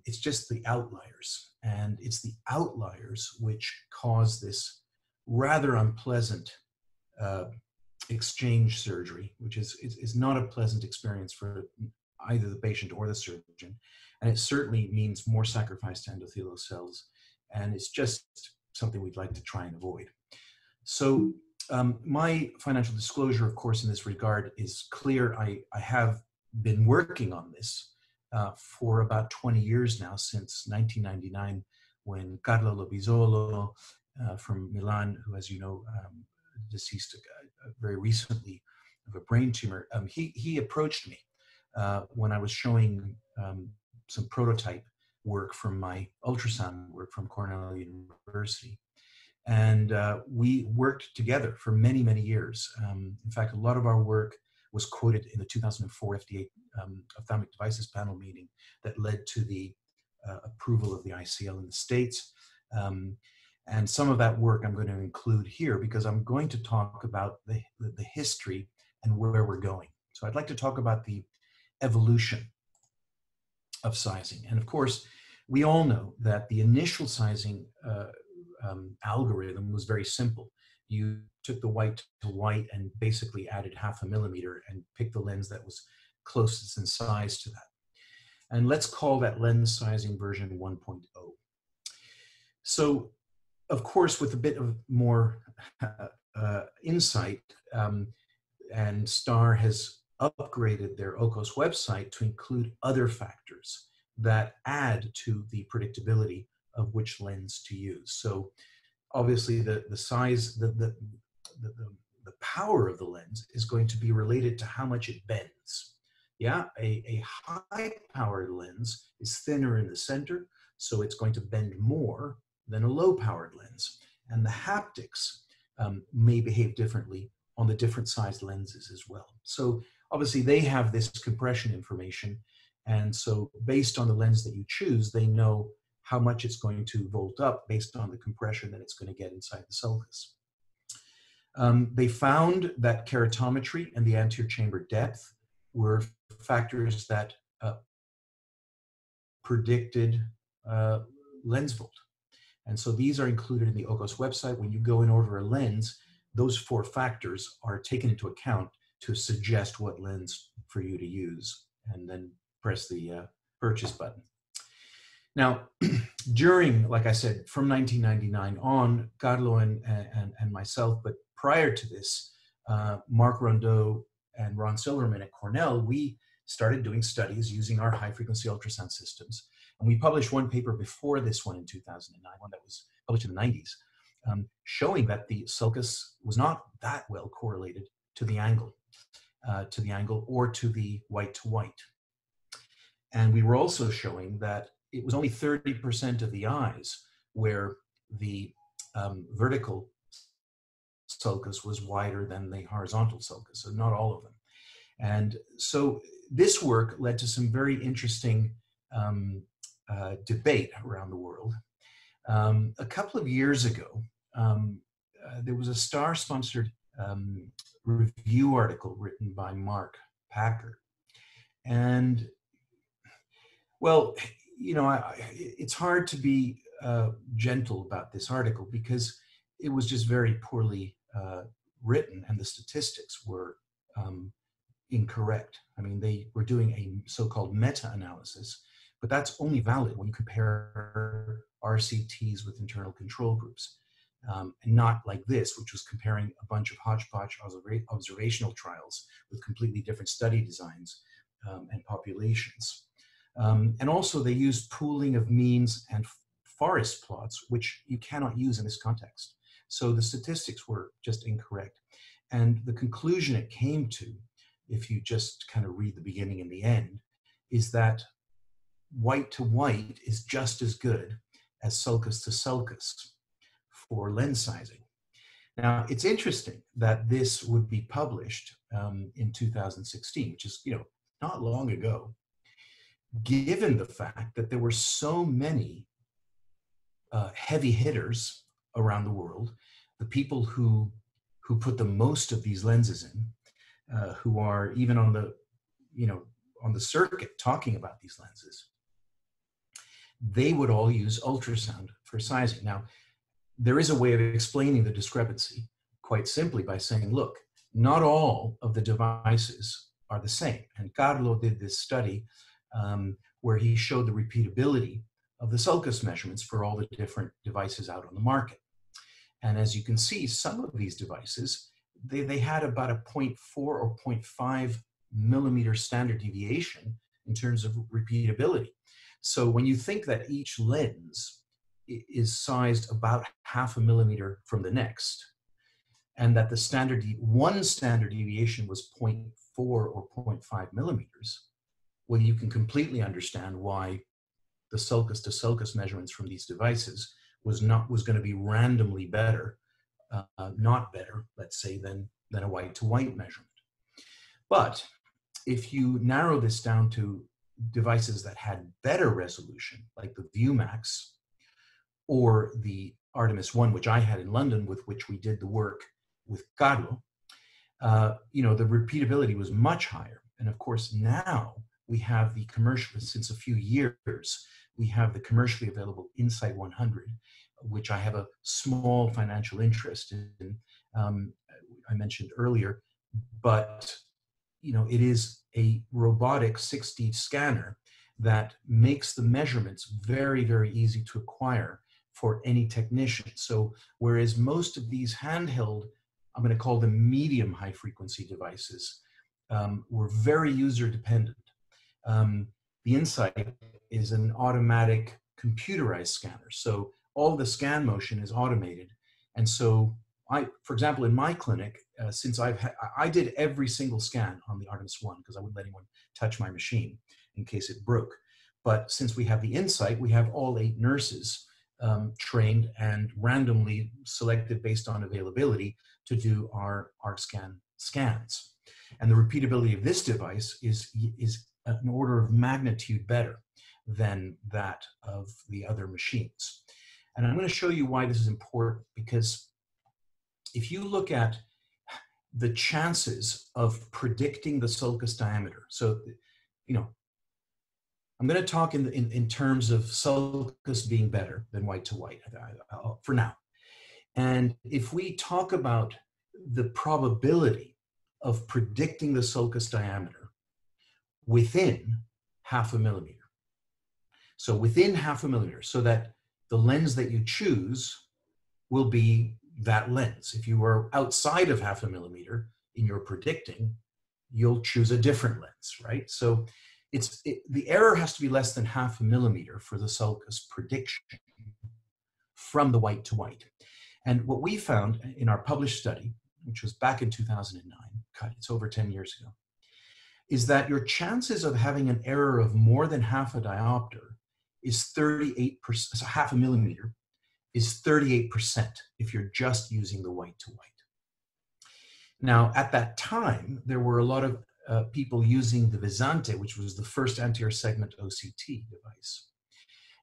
It's just the outliers. And it's the outliers which cause this rather unpleasant exchange surgery, which is not a pleasant experience for either the patient or the surgeon. And it certainly means more sacrifice to endothelial cells. And it's just something we'd like to try and avoid. So my financial disclosure, of course, in this regard is clear. I have been working on this for about 20 years now, since 1999, when Carlo Lovisolo from Milan, who, as you know, deceased very recently of a brain tumor, he approached me when I was showing some prototype work from my ultrasound work from Cornell University. And we worked together for many, many years. In fact, a lot of our work was quoted in the 2004 FDA Ophthalmic Devices Panel meeting that led to the approval of the ICL in the States. And some of that work I'm going to include here because I'm going to talk about the history and where we're going. So I'd like to talk about the evolution of sizing. And of course, we all know that the initial sizing algorithm was very simple. You took the white to white and basically added 0.5 millimeter and picked the lens that was closest in size to that. And let's call that lens sizing version 1.0. So, of course, with a bit of more insight, and STAR has upgraded their OCOS website to include other factors that add to the predictability of which lens to use. So obviously the size, the power of the lens is going to be related to how much it bends. Yeah, a high-powered lens is thinner in the center, so it's going to bend more than a low-powered lens. And the haptics may behave differently on the different sized lenses as well. So obviously they have this compression information, and so based on the lens that you choose, they know how much it's going to volt up based on the compression that it's going to get inside the sulcus. They found that keratometry and the anterior chamber depth were factors that predicted lens volt. And so these are included in the OCOS website. When you go and order a lens, those 4 factors are taken into account to suggest what lens for you to use, and then press the purchase button. Now, during, like I said, from 1999 on, Carlo and myself, but prior to this, Mark Rondeau and Ron Silverman at Cornell, we started doing studies using our high-frequency ultrasound systems. And we published one paper before this one in 2009, one that was published in the 90s, showing that the sulcus was not that well correlated to the angle or to the white to white. And we were also showing that it was only 30% of the eyes where the vertical sulcus was wider than the horizontal sulcus, so not all of them. And so this work led to some very interesting debate around the world. A couple of years ago, there was a STAR-sponsored review article written by Mark Packer. And, well, you know, it's hard to be gentle about this article because it was just very poorly written and the statistics were incorrect. I mean, they were doing a so-called meta-analysis, but that's only valid when you compare RCTs with internal control groups, and not like this, which was comparing a bunch of hodgepodge observational trials with completely different study designs and populations. And also they used pooling of means and forest plots, which you cannot use in this context. So the statistics were just incorrect. And the conclusion it came to, if you just kind of read the beginning and the end, is that white to white is just as good as sulcus to sulcus for lens sizing. Now, it's interesting that this would be published in 2016, which is, you know, not long ago, given the fact that there were so many heavy hitters around the world, the people who put the most of these lenses in, who are even on the, you know, on the circuit talking about these lenses. they would all use ultrasound for sizing. Now, there is a way of explaining the discrepancy quite simply by saying, look, not all of the devices are the same. And Carlo did this study where he showed the repeatability of the sulcus measurements for all the different devices out on the market. And as you can see, some of these devices, they had about a 0.4 or 0.5 millimeter standard deviation in terms of repeatability. So when you think that each lens is sized about 0.5 millimeter from the next, and that the one standard deviation was 0.4 or 0.5 millimeters, well, you can completely understand why the sulcus to sulcus measurements from these devices was going to be randomly better, not better, let's say, than a white to white measurement. But if you narrow this down to devices that had better resolution, like the ViewMax or the Artemis 1, which I had in London, with which we did the work with Carlo, you know, the repeatability was much higher. And of course, now we have the commercial, since a few years, we have the commercially available Insight 100, which I have a small financial interest in, I mentioned earlier, but you know, it is a robotic 6D scanner that makes the measurements very, very easy to acquire for any technician. So whereas most of these handheld, I'm going to call them medium high frequency devices, were very user dependent. The Insight is an automatic computerized scanner. So all the scan motion is automated. And so for example, in my clinic, since I did every single scan on the Artemis 1 because I wouldn't let anyone touch my machine in case it broke. But since we have the Insight, we have all 8 nurses trained and randomly selected based on availability to do our scans. And the repeatability of this device is an order of magnitude better than that of the other machines. And I'm going to show you why this is important, because if you look at the chances of predicting the sulcus diameter, so, you know, I'm going to talk in terms of sulcus being better than white to white for now. And if we talk about the probability of predicting the sulcus diameter within 0.5 millimeter, so within 0.5 millimeter, so that the lens that you choose will be that lens. If you are outside of 0.5 millimeter in your predicting, you'll choose a different lens, right? So the error has to be less than 0.5 millimeter for the sulcus prediction from the white to white. And what we found in our published study, which was back in 2009, God, it's over 10 years ago, is that your chances of having an error of more than 0.5 diopter is 38%, so 0.5 millimeter is 38% if you're just using the white to white. Now, at that time, there were a lot of people using the Visante, which was the first anterior segment OCT device.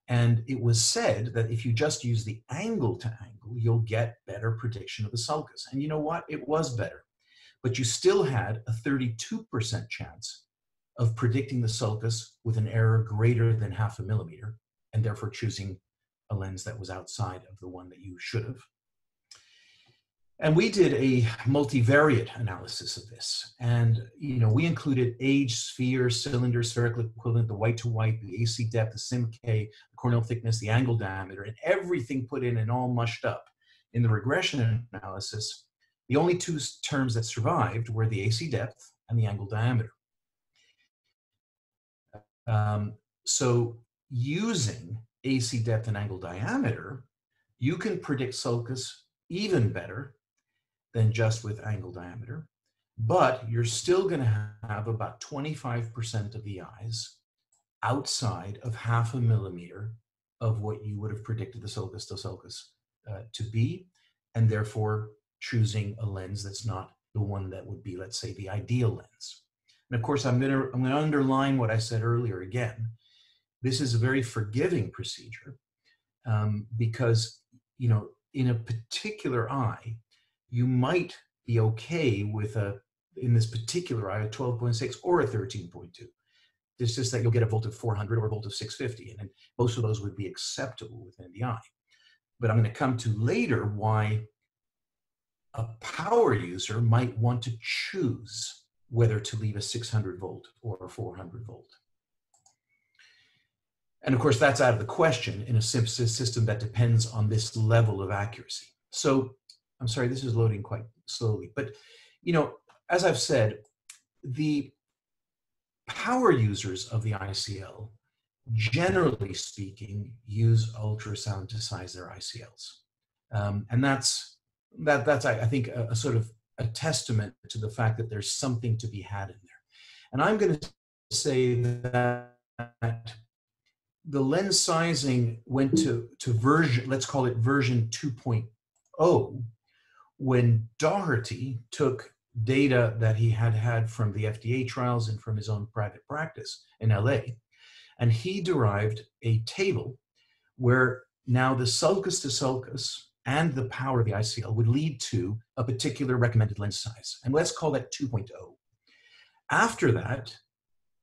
And it was said that if you just use the angle to angle, you'll get better prediction of the sulcus. And you know what? It was better. But you still had a 32% chance of predicting the sulcus with an error greater than 0.5 millimeter, and therefore choosing a lens that was outside of the one that you should have. And we did a multivariate analysis of this. And, you know, we included age, sphere, cylinder, spherical equivalent, the white to white, the AC depth, the SIM-K, the corneal thickness, the angle diameter, and everything put in and all mushed up. In the regression analysis, the only 2 terms that survived were the AC depth and the angle diameter. So using AC depth and angle diameter, you can predict sulcus even better than just with angle diameter, but you're still going to have about 25% of the eyes outside of 0.5 millimeter of what you would have predicted the sulcus to sulcus to be, and therefore choosing a lens that's not the one that would be, let's say, the ideal lens. And of course, I'm going to underline what I said earlier again. This is a very forgiving procedure because, you know, in a particular eye, you might be okay with in this particular eye, a 12.6 or a 13.2. It's just that you'll get a volt of 400 or a volt of 650, and most of those would be acceptable within the eye. But I'm going to come to later why a power user might want to choose whether to leave a 600 volt or a 400 volt. And of course, that's out of the question in a system that depends on this level of accuracy. So I'm sorry, this is loading quite slowly. But, you know, as I've said, the power users of the ICL, generally speaking, use ultrasound to size their ICLs. And that's I think, a sort of a testament to the fact that there's something to be had in there. And I'm going to say that the lens sizing went to version, let's call it version 2.0, when Doherty took data that he had from the FDA trials and from his own private practice in LA, and he derived a table where now the sulcus to sulcus and the power of the ICL would lead to a particular recommended lens size. And let's call that 2.0. After that,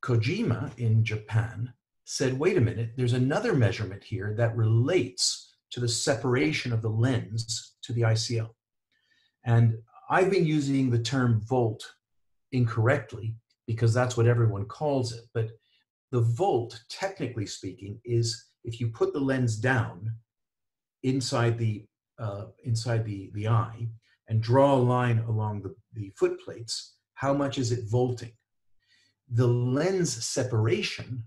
Kojima in Japan said, wait a minute, there's another measurement here that relates to the separation of the lens to the ICL. And I've been using the term volt incorrectly because that's what everyone calls it. But the volt, technically speaking, is if you put the lens down inside the eye and draw a line along the foot plates, how much is it volting? The lens separation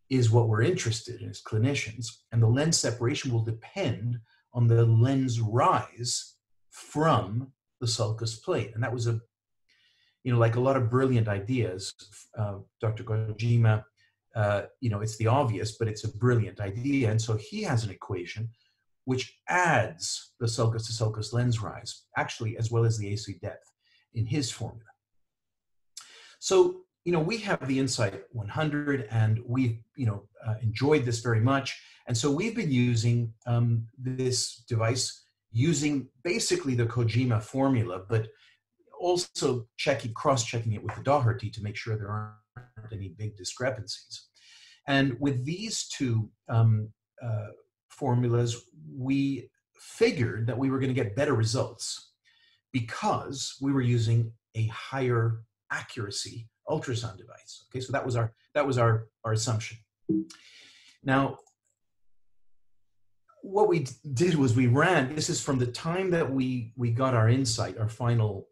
is what we're interested in as clinicians, and the lens separation will depend on the lens rise from the sulcus plate. And that was like a lot of brilliant ideas, Dr. Kojima, it's the obvious, but it's a brilliant idea. And so he has an equation which adds the sulcus to sulcus lens rise, actually, as well as the AC depth in his formula. So, we have the Insight 100, and we've, enjoyed this very much. And so we've been using this device using basically the Kojima formula, but also cross-checking it with the Doherty to make sure there aren't any big discrepancies. And with these two formulas, we figured that we were going to get better results because we were using a higher accuracy ultrasound device. Okay, so that was our assumption. Now, what we did was we ran, this is from the time that we got our Insight, our final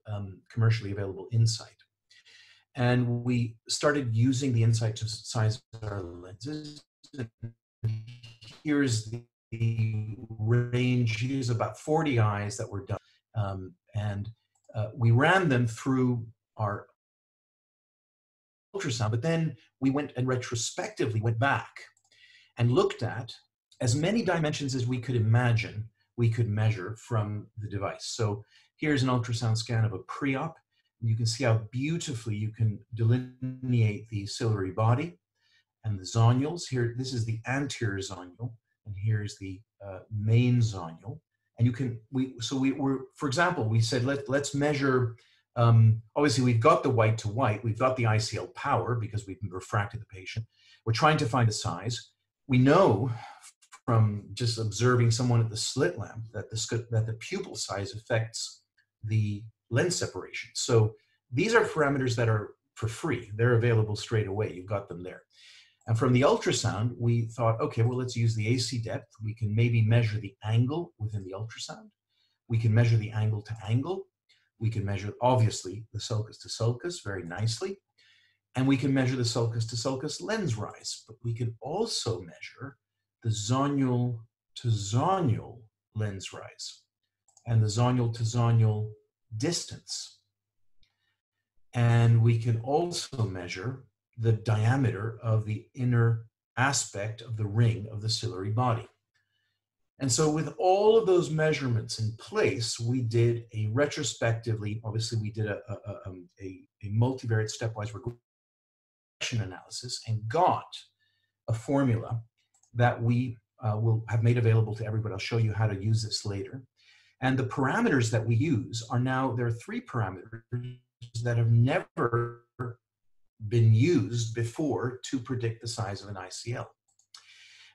commercially available Insight. And we started using the Insight to size our lenses. Here's the range, here's about 40 eyes that were done. And we ran them through our ultrasound, but then we went and retrospectively went back and looked at as many dimensions as we could imagine we could measure from the device. So here's an ultrasound scan of a pre-op. You can see how beautifully you can delineate the ciliary body and the zonules. Here, this is the anterior zonule, and here's the main zonule. And you can, for example, we said, let's measure, obviously we've got the white to white, we've got the ICL power because we've refracted the patient. We're trying to find the size. We know from just observing someone at the slit lamp that the pupil size affects the lens separation. So these are parameters that are for free. They're available straight away. You've got them there. And from the ultrasound, we thought, okay, well, let's use the AC depth. We can maybe measure the angle within the ultrasound. We can measure the angle to angle. We can measure, obviously, the sulcus to sulcus very nicely. And we can measure the sulcus to sulcus lens rise. But we can also measure the zonule to zonule lens rise and the zonule to zonule distance. And we can also measure the diameter of the inner aspect of the ring of the ciliary body. And so with all of those measurements in place, we did a retrospectively, obviously we did a multivariate stepwise regression analysis and got a formula that we will have made available to everybody. I'll show you how to use this later. And the parameters that we use are now, there are 3 parameters that have never been used before to predict the size of an ICL.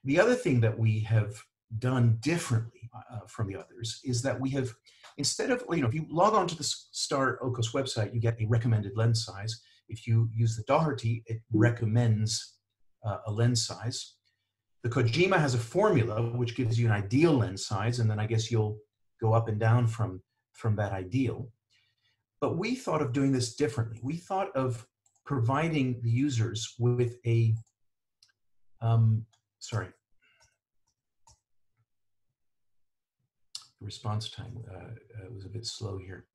The other thing that we have done differently from the others is that we have, instead of, if you log on to the STAR-OCOS website, you get a recommended lens size. If you use the Doherty, it recommends a lens size. The Kojima has a formula which gives you an ideal lens size, and then I guess you'll go up and down from that ideal. But we thought of doing this differently. We thought of providing the users with a, sorry, the response time was a bit slow here.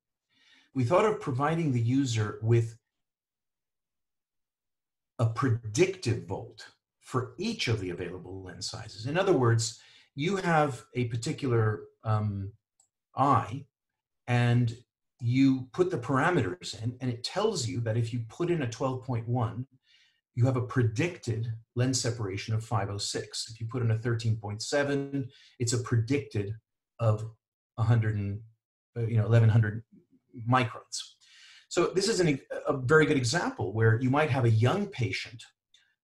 We thought of providing the user with a predictive volt for each of the available lens sizes. In other words, you have a particular eye, and you put the parameters in, and it tells you that if you put in a 12.1, you have a predicted lens separation of 506. If you put in a 13.7, it's a predicted of 1100 microns. So this is a very good example where you might have a young patient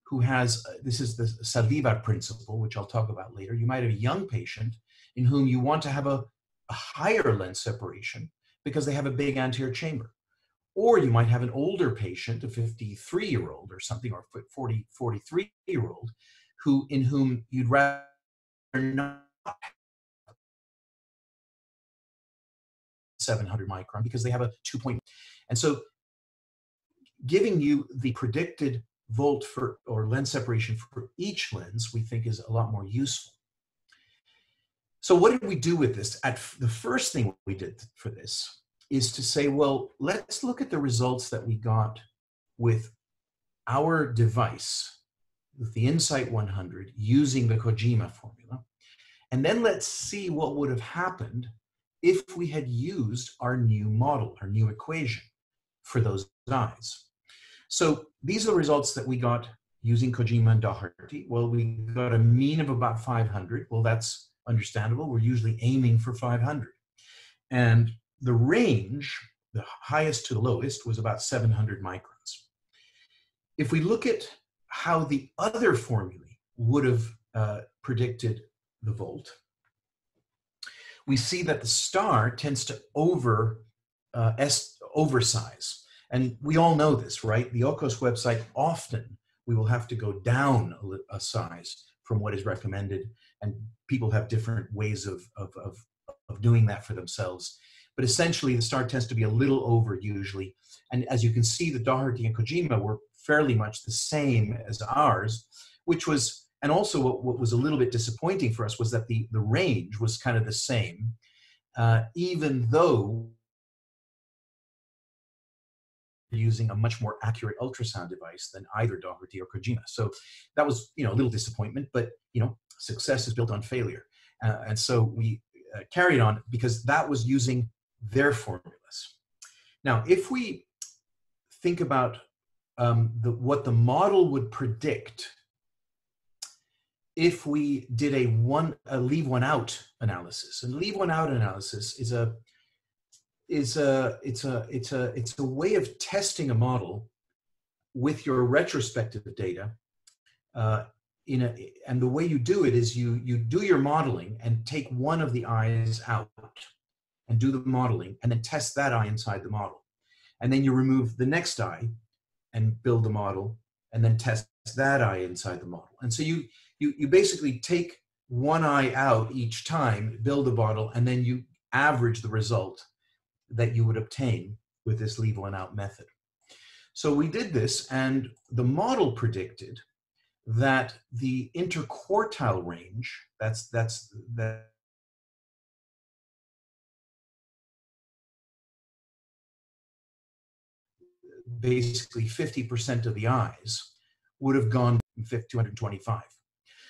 who has, this is the Saldivar principle, which I'll talk about later. You might have a young patient in whom you want to have a higher lens separation because they have a big anterior chamber. Or you might have an older patient, a 53-year-old or something, or 43-year-old, in whom you'd rather not 700 micron because they have a 2 point. And so giving you the predicted volt or lens separation for each lens, we think is a lot more useful. So what did we do with this? The first thing we did for this is to say, well, let's look at the results that we got with our device, with the Insight 100, using the Kojima formula. And then let's see what would have happened if we had used our new model, our new equation for those eyes. So these are the results that we got using Kojima and Doherty. Well, we got a mean of about 500. Well, that's understandable. We're usually aiming for 500. And the range, the highest to the lowest, was about 700 microns. If we look at how the other formulae would have predicted the volt, we see that the STAR tends to oversize. And we all know this, right? The OCOS website, often we will have to go down a size from what is recommended, and people have different ways of doing that for themselves. But essentially, the STAR tends to be a little over usually. And as you can see, the Doherty and Kojima were fairly much the same as ours, which was, and also what was a little bit disappointing for us was that the range was kind of the same, even though using a much more accurate ultrasound device than either Doherty or Kojima. So that was, a little disappointment, but, success is built on failure. And so we carried on because that was using their formulas. Now, if we think about what the model would predict if we did a leave one out analysis, and leave one out analysis is a way of testing a model with your retrospective data. And the way you do it is you do your modeling and take one of the eyes out and do the modeling, and then test that eye inside the model. And then you remove the next eye and build the model, and then test that eye inside the model. And so you basically take one eye out each time, build a model, and then you average the result that you would obtain with this leave one out method. So we did this, and the model predicted that the interquartile range, that's basically 50% of the eyes would have gone 225.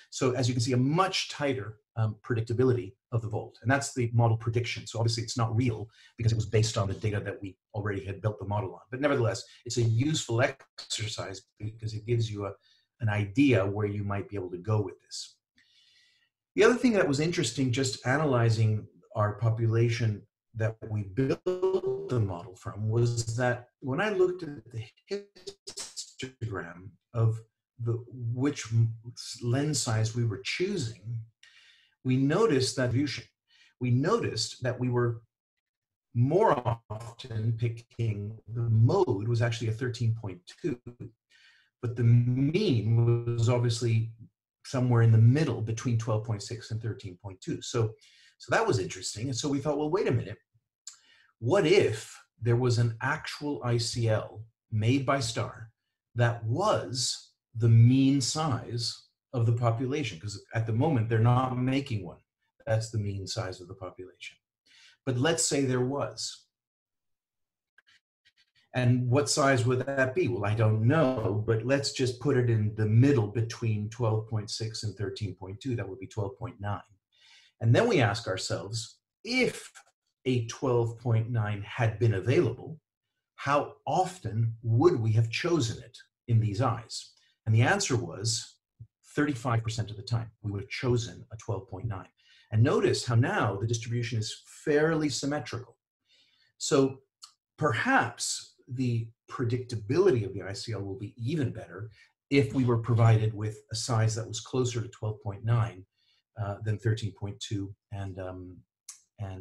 So as you can see, a much tighter predictability of the volt. And that's the model prediction. So obviously it's not real because it was based on the data that we already had built the model on. But nevertheless, it's a useful exercise because it gives you an idea where you might be able to go with this. The other thing that was interesting, just analyzing our population that we built the model from, was that when I looked at the histogram of which lens size we were choosing, we noticed that we were more often picking the mode was actually a 13.2, but the mean was obviously somewhere in the middle between 12.6 and 13.2. So that was interesting. And so we thought, well, wait a minute. What if there was an actual ICL made by STAR that was the mean size of the population? Because at the moment, they're not making one. That's the mean size of the population. But let's say there was. And what size would that be? Well, I don't know, but let's just put it in the middle between 12.6 and 13.2. That would be 12.9. And then we ask ourselves, if a 12.9 had been available, how often would we have chosen it in these eyes? And the answer was 35% of the time we would have chosen a 12.9. And notice how now the distribution is fairly symmetrical. So perhaps the predictability of the ICL will be even better if we were provided with a size that was closer to 12.9 than 13.2 and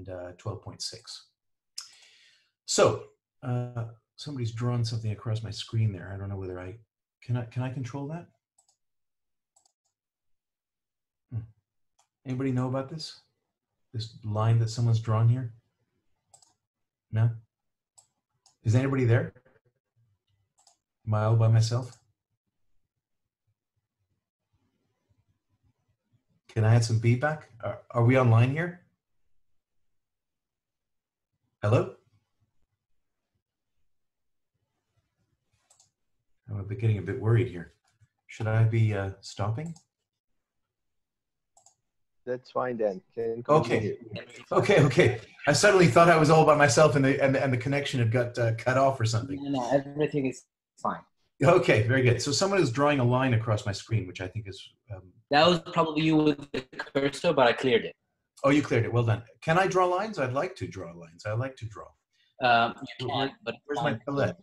12.6. So somebody's drawn something across my screen there. I don't know whether I can I control that? Anybody know about this? This line that someone's drawn here? No? Is anybody there? Am I all by myself? Can I add some feedback? Are we online here? Hello? I'm getting a bit worried here. Should I be stopping? That's fine then. Okay. I suddenly thought I was all by myself and the connection had got cut off or something. No, everything is fine. Okay, very good. So someone is drawing a line across my screen, which I think is... that was probably you with the cursor, but I cleared it. Oh, you cleared it. Well done. Can I draw lines? I'd like to draw lines. I like to draw. You can, but where's my palette?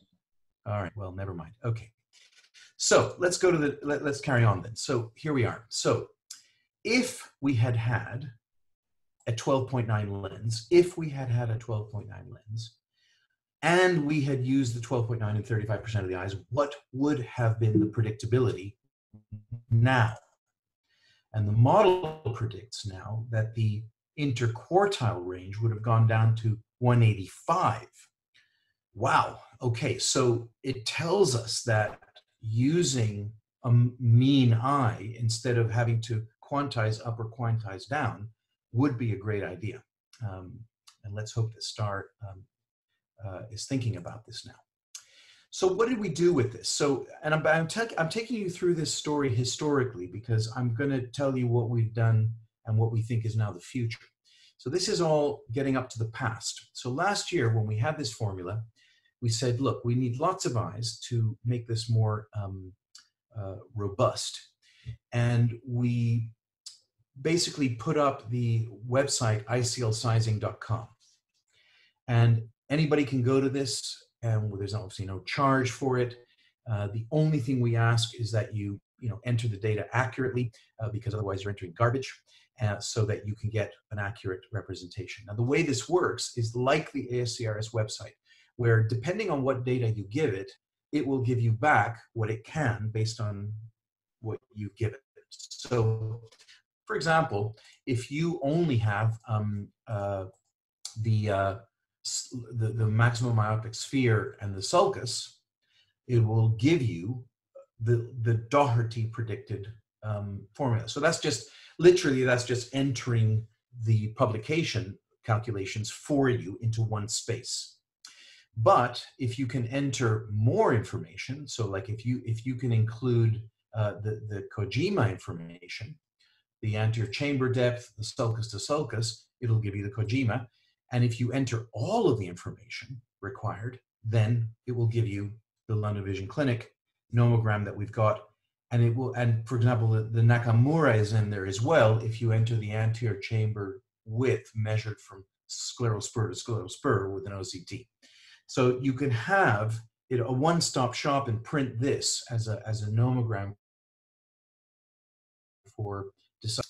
All right, well, never mind. Okay. So let's go to let's carry on then. So here we are. So if we had had a 12.9 lens, and we had used the 12.9 in 35% of the eyes, what would have been the predictability now? And the model predicts now that the interquartile range would have gone down to 185. Wow. Okay, so it tells us that using a mean eye instead of having to quantize up or quantize down would be a great idea. And let's hope that STAR is thinking about this now. So what did we do with this? So, and I'm taking you through this story historically because I'm going to tell you what we've done and what we think is now the future. So this is all getting up to the past. So last year when we had this formula, we said, look, we need lots of eyes to make this more robust. And we basically put up the website iclsizing.com. And anybody can go to this, and there's obviously no charge for it. The only thing we ask is that you enter the data accurately, because otherwise you're entering garbage, so that you can get an accurate representation. Now, the way this works is like the ASCRS website, where depending on what data you give it, it will give you back what it can based on what you give it. So, for example, if you only have the maximum myopic sphere and the sulcus, it will give you the Doherty predicted formula. So that's just literally entering the publication calculations for you into one space. But if you can enter more information, so like if you can include the Kojima information, the anterior chamber depth, the sulcus to sulcus, it'll give you the Kojima. And if you enter all of the information required, then it will give you the London Vision Clinic nomogram that we've got. And it will, and for example, the Nakamura is in there as well if you enter the anterior chamber width measured from scleral spur to scleral spur with an OCT. So you can have a one-stop shop and print this as a nomogram for deciding.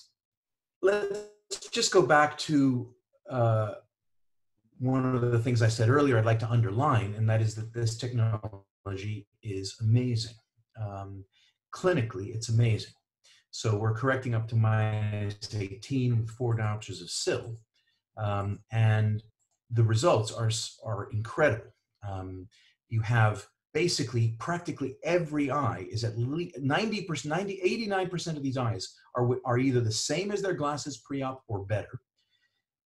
Let's just go back to one of the things I said earlier I'd like to underline, and that is that this technology is amazing. Clinically, it's amazing. So we're correcting up to -18 with 4 diopters of SIL, and the results are incredible. You have basically practically every eye is at least 90%, 89% of these eyes are either the same as their glasses pre-op or better.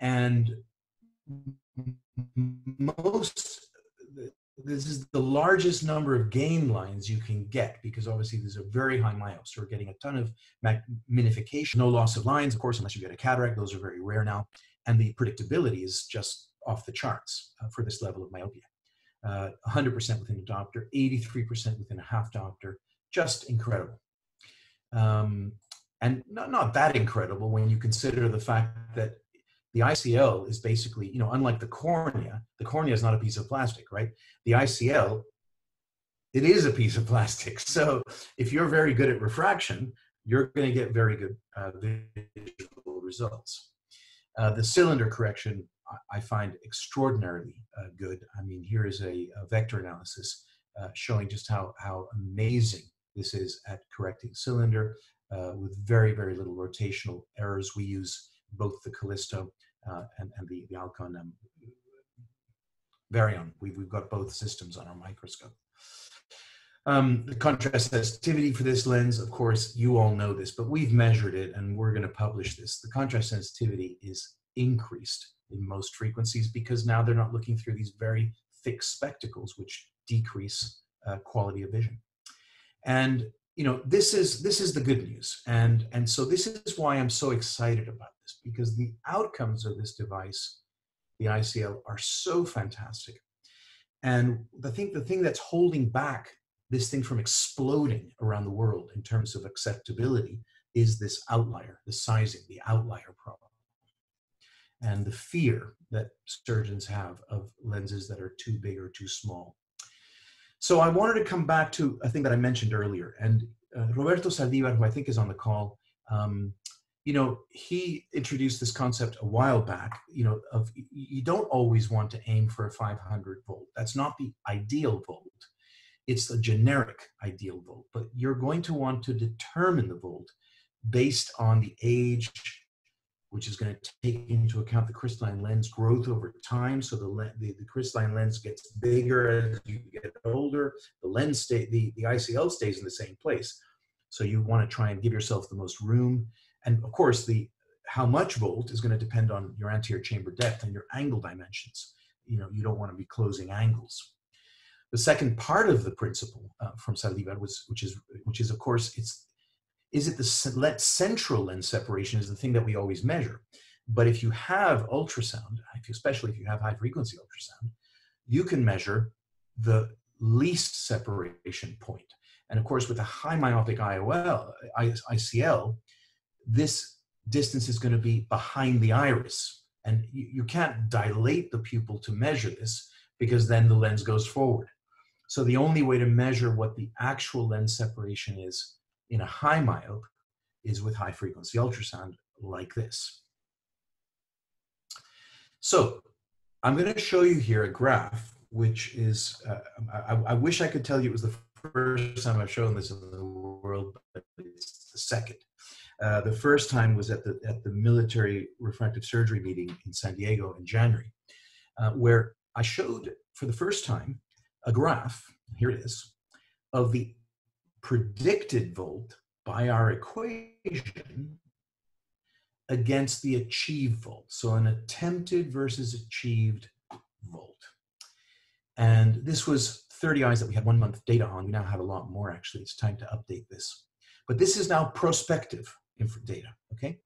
And this is the largest number of gain lines you can get, because obviously these are very high myopes. So we're getting a ton of magnification, no loss of lines, of course, unless you get a cataract. Those are very rare now. And the predictability is just off the charts for this level of myopia. 100% within a diopter, 83% within a half diopter, just incredible. And not that incredible when you consider the fact that the ICL is basically, unlike the cornea is not a piece of plastic, right? The ICL, it is a piece of plastic. So if you're very good at refraction, you're going to get very good visual results. The cylinder correction, I find extraordinarily good. I mean, here is a vector analysis showing just how amazing this is at correcting cylinder with very, very little rotational errors. We use both the Callisto and the Alcon Varion. We've got both systems on our microscope. The contrast sensitivity for this lens, of course, you all know this, but we've measured it and we're going to publish this. The contrast sensitivity is increased in most frequencies because now they're not looking through these very thick spectacles, which decrease quality of vision. And this is the good news. And so this is why I'm so excited about this, because the outcomes of this device, the ICL, are so fantastic. And the thing that's holding back this thing from exploding around the world in terms of acceptability is this outlier, the sizing, the outlier problem, and the fear that surgeons have of lenses that are too big or too small. So I wanted to come back to a thing that I mentioned earlier, and Roberto Saldivar, who I think is on the call, he introduced this concept a while back, of you don't always want to aim for a 500 volt. That's not the ideal volt. It's the generic ideal volt, but you're going to want to determine the volt based on the age, which is going to take into account the crystalline lens growth over time. So the crystalline lens gets bigger as you get older. The lens the ICL stays in the same place. So you want to try and give yourself the most room. And of course, how much volt is going to depend on your anterior chamber depth and your angle dimensions. You don't want to be closing angles. The second part of the principle from Saldivar which is of course, is it the central lens separation is the thing that we always measure. But if you have ultrasound, especially if you have high frequency ultrasound, you can measure the least separation point. And of course, with a high myopic ICL, this distance is going to be behind the iris. And you can't dilate the pupil to measure this because then the lens goes forward. So the only way to measure what the actual lens separation is in a high myope is with high frequency ultrasound like this. So I'm going to show you here a graph, which is, I wish I could tell you it was the first time I've shown this in the world, but it's the second. The first time was at the military refractive surgery meeting in San Diego in January, where I showed for the first time a graph, here it is, of the predicted volt by our equation against the achieved volt. So an attempted versus achieved volt. And this was 30 eyes that we had 1 month data on. We now have a lot more, actually. It's time to update this. But this is now prospective data, okay?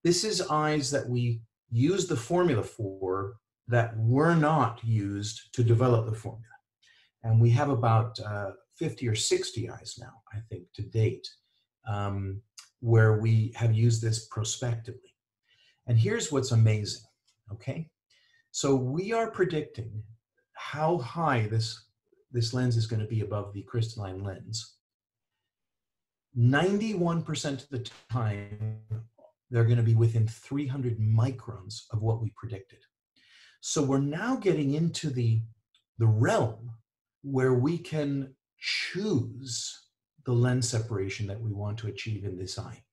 This is eyes that we used the formula for that were not used to develop the formula. And we have about 50 or 60 eyes now, I think, to date, where we have used this prospectively. And here's what's amazing, okay? So we are predicting how high this this lens is going to be above the crystalline lens, 91% of the time, they're going to be within 300 microns of what we predicted. So we're now getting into the realm where we can choose the lens separation that we want to achieve in this eye,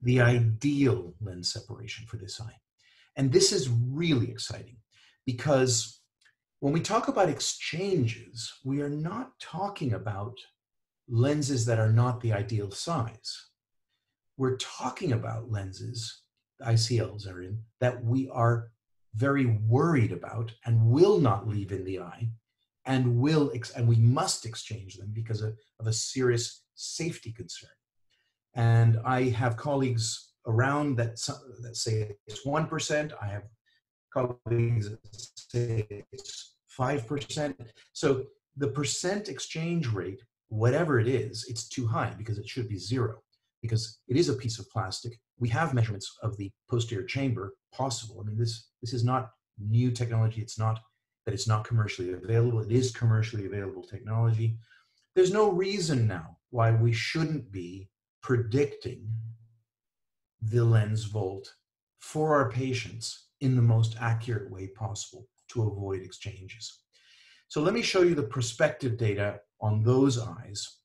the ideal lens separation for this eye. And this is really exciting because when we talk about exchanges, we are not talking about lenses that are not the ideal size. We're talking about lenses, ICLs are in, that we are very worried about and will not leave in the eye, and we must exchange them because of a serious safety concern. And I have colleagues around that say it's 1%. I have colleagues that say it's 5%. So the percent exchange rate, whatever it is, it's too high because it should be 0, because it is a piece of plastic. We have measurements of the posterior chamber possible. I mean, this is not new technology. It's not that it's not commercially available. It is commercially available technology. There's no reason now why we shouldn't be predicting the lens volt for our patients in the most accurate way possible to avoid exchanges. So let me show you the prospective data on those eyes.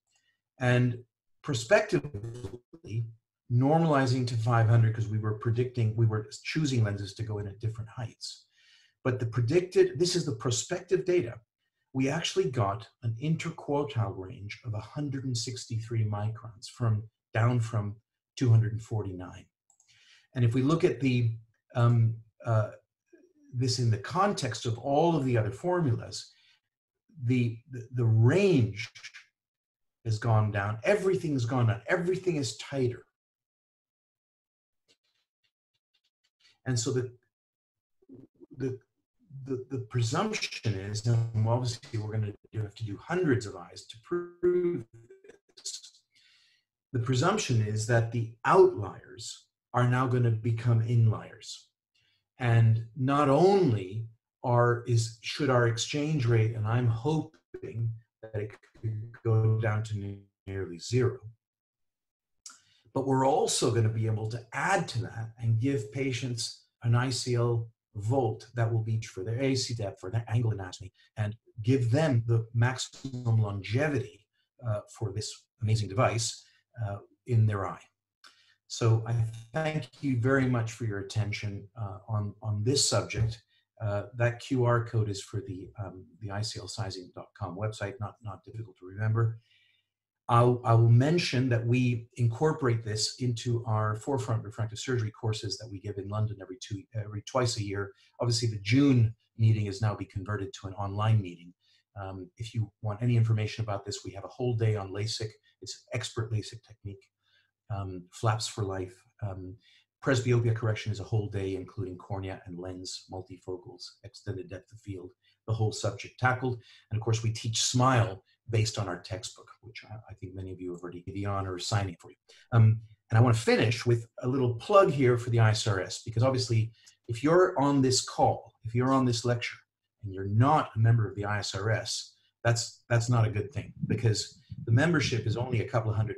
And prospectively, normalizing to 500 because we were choosing lenses to go in at different heights. But this is the prospective data. We actually got an interquartile range of 163 microns down from 249. And if we look at this in the context of all of the other formulas, the range has gone down. Everything's gone down. Everything is tighter. And so the presumption is, and obviously we're going to have to do hundreds of eyes to prove this. The presumption is that the outliers are now going to become inliers. And not only should our exchange rate, and I'm hoping that it could go down to nearly 0, but we're also going to be able to add to that and give patients an ICL volt that will be for their AC depth, for their angle anatomy, and give them the maximum longevity for this amazing device in their eye. So I thank you very much for your attention on this subject. That QR code is for the ICLsizing.com website, not difficult to remember. I will mention that we incorporate this into our forefront refractive surgery courses that we give in London twice a year. Obviously, the June meeting is now be converted to an online meeting. If you want any information about this, we have a whole day on LASIK. It's expert LASIK technique, flaps for life. Presbyopia correction is a whole day, including cornea and lens, multifocals, extended depth of field, the whole subject tackled. And of course, we teach SMILE based on our textbook, which I think many of you have already given the honor of signing for you. And I want to finish with a little plug here for the ISRS, because obviously, if you're on this call, if you're on this lecture, and you're not a member of the ISRS, that's not a good thing, because the membership is only a couple of $100.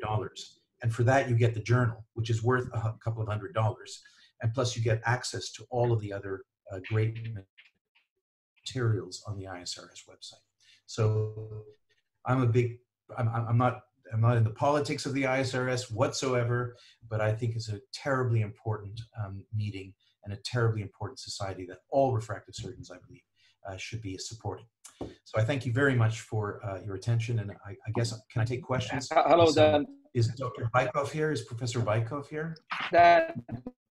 And for that, you get the journal, which is worth a couple of $100. And plus, you get access to all of the other great materials on the ISRS website. So I'm not in the politics of the ISRS whatsoever, but I think it's a terribly important meeting and a terribly important society that all refractive surgeons, I believe, should be supporting. So I thank you very much for your attention, and I guess, can I take questions? Hello, Dan. Is Dr. Bykov here? Is Professor Bykov here? Dan,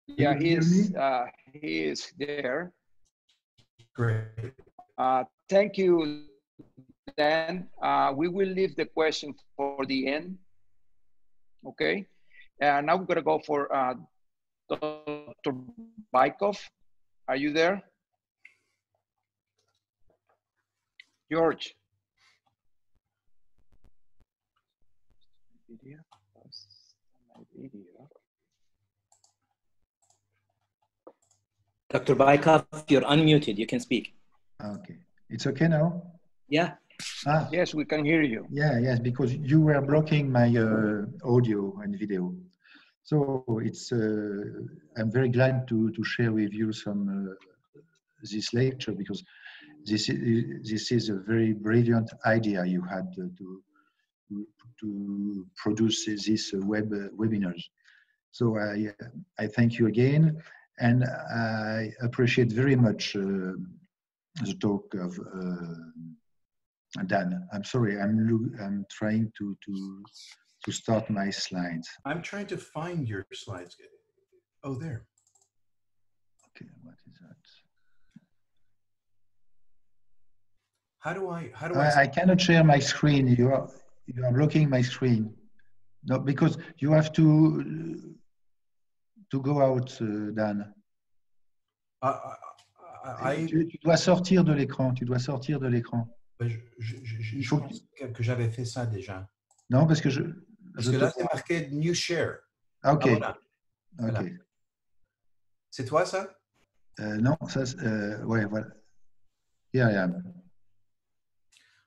yeah, he is there. Great. Thank you, Dan. We will leave the question for the end. Okay. And now we're going to go for Dr. Bykov. Are you there? George. Dr. Bykov, you're unmuted. You can speak. Okay. It's okay now? Yeah. Ah, Yes, we can hear you. yeah, yes, because you were blocking my audio and video. So it's I'm very glad to share with you some this lecture, because this is a very brilliant idea you had to produce these webinars. So I thank you again, and I appreciate very much the talk of Dan. I'm sorry, I'm trying to start my slides. I'm trying to find your slides. Oh, there. Okay, what is that? How do I I cannot share my screen. You are blocking my screen. No, because you have to go out, Dan. Tu dois sortir de l'écran. Tu dois sortir de l'écran. Je pense que j'avais fait ça déjà. Non, parce que Parce que là, c'est marqué New Share. Ah, ok. Ah, voilà. Ok. C'est toi, ça? Non, ça, ouais, voilà. Here I am.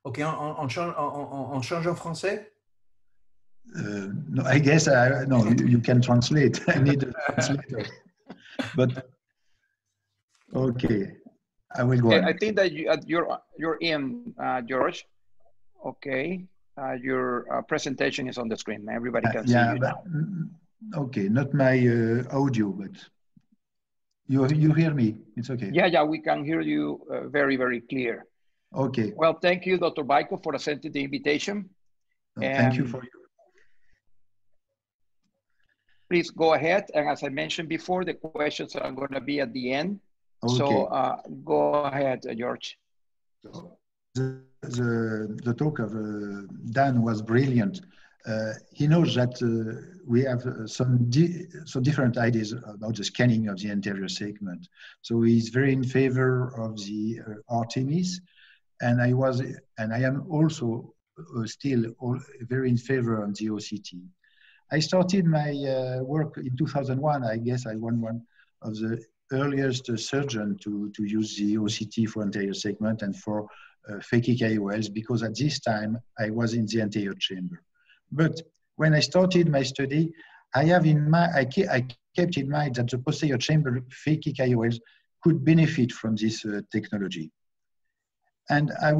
Ok, on change en français? No, I guess no. You can translate. I need a translator. But okay, I will go on. I think that you're in, George. Okay, your presentation is on the screen. Everybody can see you now. Okay, not my audio, but you hear me. It's okay. Yeah, we can hear you very, very clear. Okay. Well, thank you, Dr. Baiko, for accepting the invitation. Thank you for you. Please go ahead. And as I mentioned before, the questions are going to be at the end. Okay. So go ahead, George. The talk of Dan was brilliant. He knows that we have some different ideas about the scanning of the anterior segment. So he's very in favor of the Artemis, and I am also still very in favor of the OCT. I started my work in 2001. I guess I was one of the earliest surgeon to use the OCT for anterior segment and for phakic IOLs, because at this time I was in the anterior chamber. But when I started my study, I kept in mind that the posterior chamber phakic IOLs could benefit from this technology. And I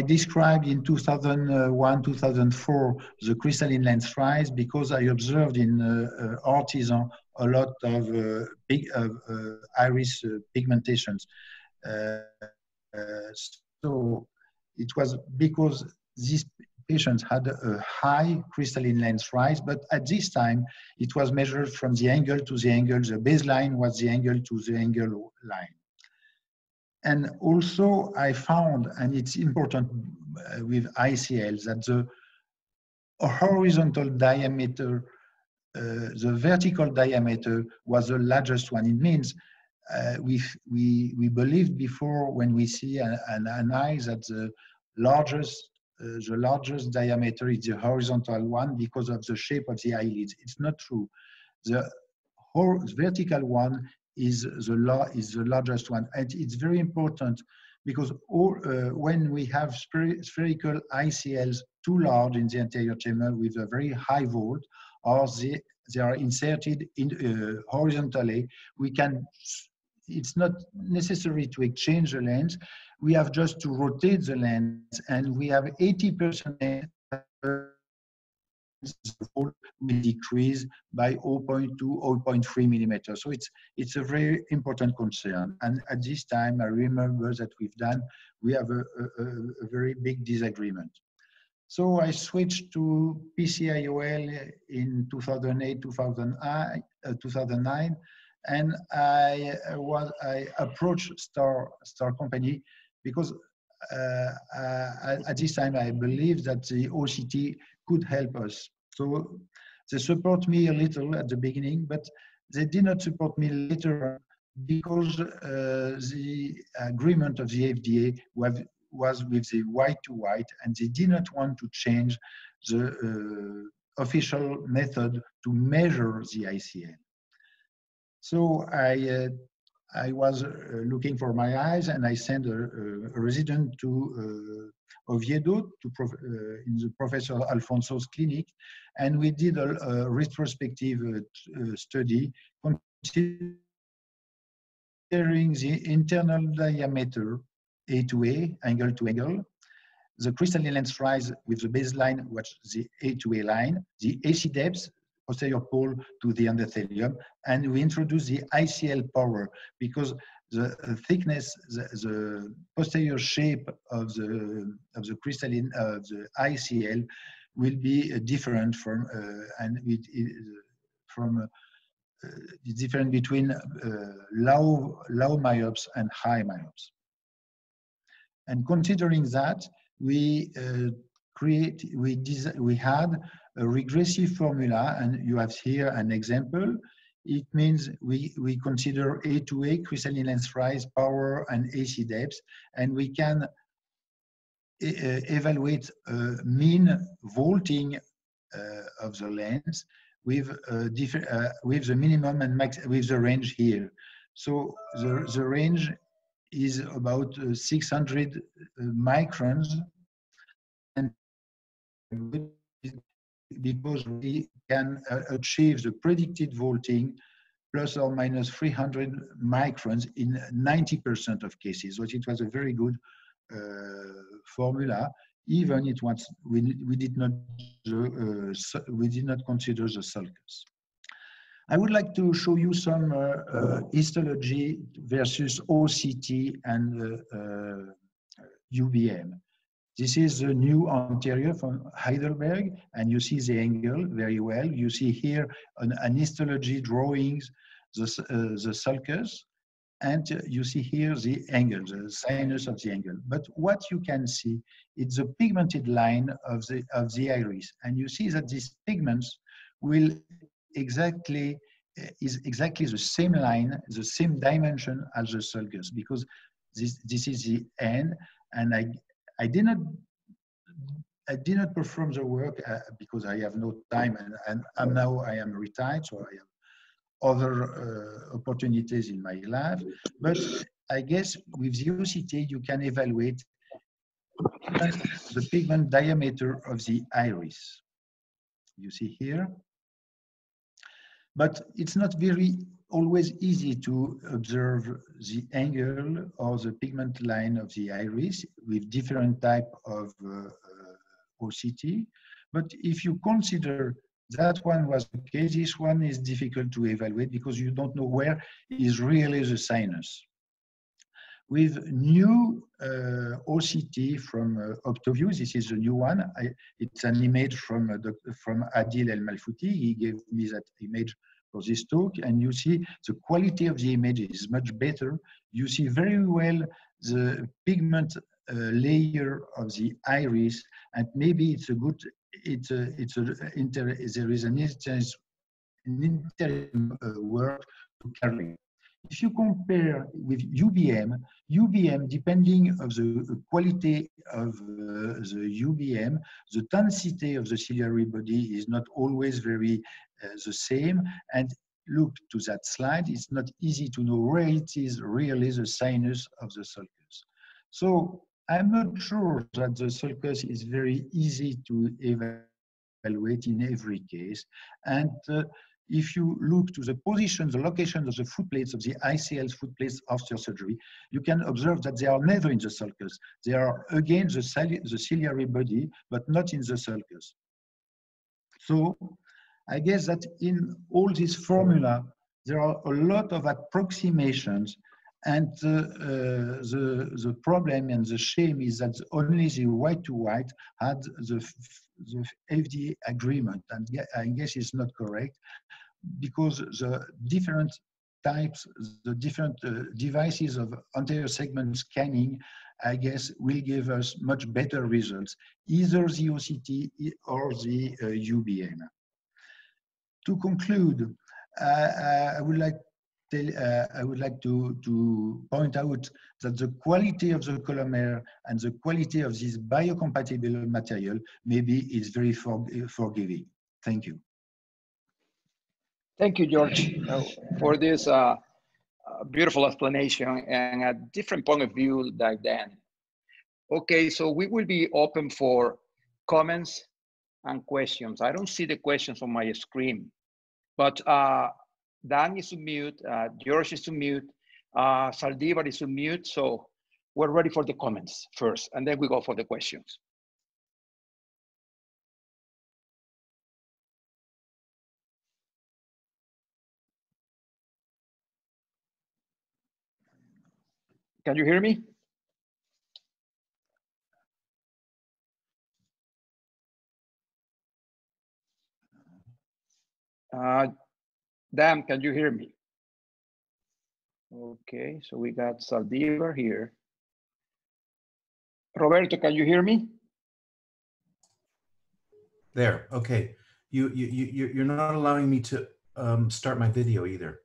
described in 2001, 2004, the crystalline lens rise, because I observed in Artisan a lot of iris pigmentations. So it was because these patients had a high crystalline lens rise, but at this time, it was measured from the angle to the angle. The baseline was the angle to the angle line. And also I found, and it's important with ICLs, that the horizontal diameter, the vertical diameter was the largest one. It means we believed before, when we see an eye, that the largest diameter is the horizontal one because of the shape of the eyelids. It's not true. The vertical one is the largest one, and it's very important because when we have spherical ICLs too large in the anterior chamber with a very high volt, or they are inserted in horizontally, it's not necessary to exchange the lens. We have just to rotate the lens, and we have 80% will decrease by 0.2, 0.3 millimeters. So it's a very important concern. And at this time, I remember that we have a very big disagreement. So I switched to PCIOL in 2008, 2009, and I approached Star Company because at this time I believed that the OCT could help us. So they support me a little at the beginning, but they did not support me later because the agreement of the FDA was with the white to white, and they did not want to change the official method to measure the ICL. So I was looking for my eyes, and I sent a resident to Oviedo in the Professor Alfonso's clinic, and we did a retrospective study considering the internal diameter A to A, angle to angle, the crystalline length rise with the baseline, which the A to A line, the AC depth, posterior pole to the endothelium, and we introduce the ICL power because the thickness, the posterior shape of the crystalline of the ICL will be different from different between low myopes and high myopes. And considering that, we had a regressive formula, and you have here an example. It means we consider A to A, crystalline length rise, power, and AC depth, and we can evaluate mean vaulting of the lens with the minimum and max with the range here. So the range is about 600 microns, and because we can achieve the predicted vaulting plus or minus 300 microns in 90% of cases. So it was a very good formula. Even it was we did not consider the sulcus. I would like to show you some histology versus OCT and UBM. This is the new anterior from Heidelberg, and you see the angle very well. You see here an histology drawings, the sulcus, and you see here the angle, the sinus of the angle. But what you can see, it's a pigmented line of the iris, and you see that these pigments will is exactly the same line, the same dimension as the sulcus, because this is the end, and I did not perform the work because I have no time, and now I am retired, so I have other opportunities in my life. But I guess with the OCT you can evaluate the pigment diameter of the iris. You see here. But it's not always easy to observe the angle or the pigment line of the iris with different type of OCT. But if you consider that one was the case, this one is difficult to evaluate because you don't know where is really the sinus. With new OCT from Optoview, this is a new one. It's an image from Adil El Malfouti. He gave me that image for this talk, and you see the quality of the image is much better. You see very well the pigment layer of the iris, and maybe it's a good. There is an interim work to carry. If you compare with UBM, depending on the quality of the UBM, the density of the ciliary body is not always very the same. And look to that slide, it's not easy to know where it is really the sinus of the sulcus. So I'm not sure that the sulcus is very easy to evaluate in every case. And if you look to the position, the location of the footplates, of the ICL footplates after surgery, you can observe that they are never in the sulcus. They are again the ciliary body, but not in the sulcus. So I guess that in all this formula, there are a lot of approximations, and the problem and the shame is that only the white to white had the FDA agreement, and I guess it's not correct, because the different types, the different devices of anterior segment scanning, I guess, will give us much better results, either the OCT or the UBM. To conclude, I would like to point out that the quality of the colomer and the quality of this biocompatible material maybe is very forgiving. Thank you. Thank you, George, for this beautiful explanation and a different point of view than Dan. Okay, so we will be open for comments and questions. I don't see the questions on my screen, but Dan is on mute, George is on mute, Saldivar is on mute, so we're ready for the comments first, and then we go for the questions. Can you hear me? Dan, can you hear me? Okay, so we got Saldivar here. Roberto, can you hear me? There, okay. You're not allowing me to start my video either.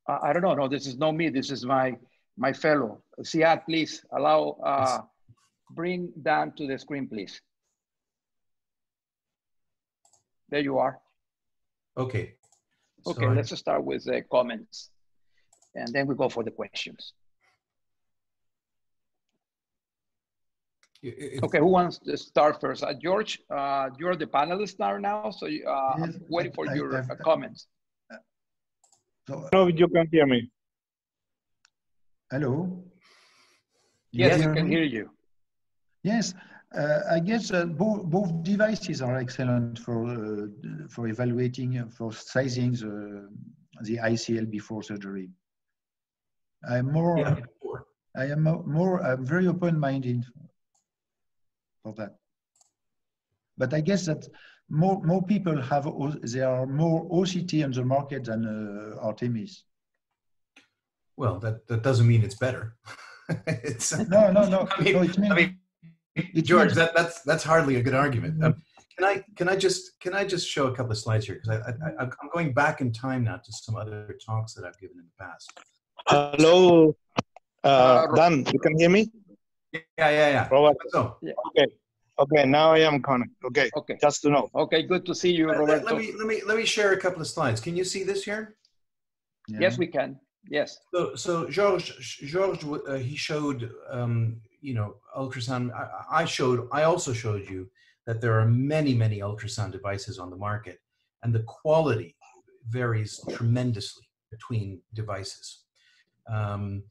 I don't know. No, this is not me. This is my fellow. Siad, please allow, bring Dan to the screen, please. There you are. Okay. Okay, So let's start with the comments, and then we go for the questions. Okay, who wants to start first? George, you're the panelist now, so Yes, I'm waiting for your comments. So, No, you can hear me. hello? Yes, I can hear you. Yes, I guess both devices are excellent for evaluating, for sizing the ICL before surgery. I'm very open-minded for that. But I guess that more people there are more OCT on the market than Artemis. well, that doesn't mean it's better. It's, No. I mean, George, that's hardly a good argument. Can I just show a couple of slides here, because I'm going back in time now to some other talks that I've given in the past. Hello, Dan, you can hear me? Yeah. Robert. So, Okay, now I am connected. Okay, just to know. Okay, good to see you, Roberto. let me share a couple of slides. Can you see this here? Yeah. Yes, we can. Yes. So George, he showed ultrasound. I also showed you that there are many ultrasound devices on the market, and the quality varies tremendously between devices. The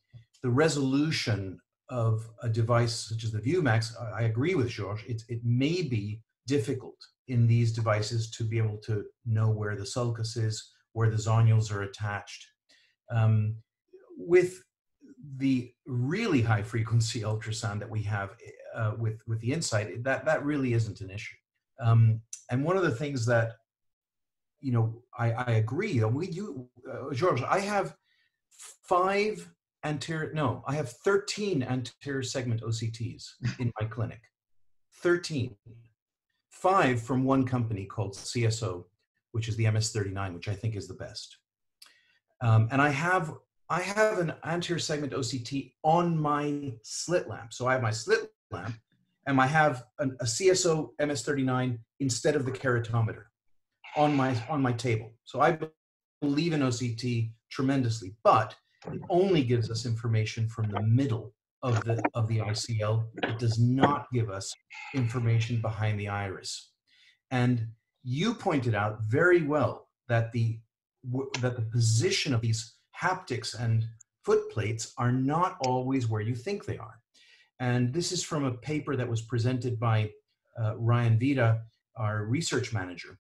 resolution of a device such as the ViewMax, I agree with George, it may be difficult in these devices to be able to know where the sulcus is, where the zonules are attached. With the really high frequency ultrasound that we have with the Insight, that really isn't an issue. And one of the things that, I agree, George, I have 13 anterior segment OCTs in my clinic. 13. 5 from one company called CSO, which is the MS39, which I think is the best. And I have an anterior segment OCT on my slit lamp. So I have my slit lamp, and I have a CSO MS39 instead of the keratometer on my table. So I believe in OCT tremendously, but it only gives us information from the middle of the ICL. It does not give us information behind the iris. And you pointed out very well that the position of these haptics and foot plates are not always where you think they are. And this is from a paper that was presented by Ryan Vida, our research manager,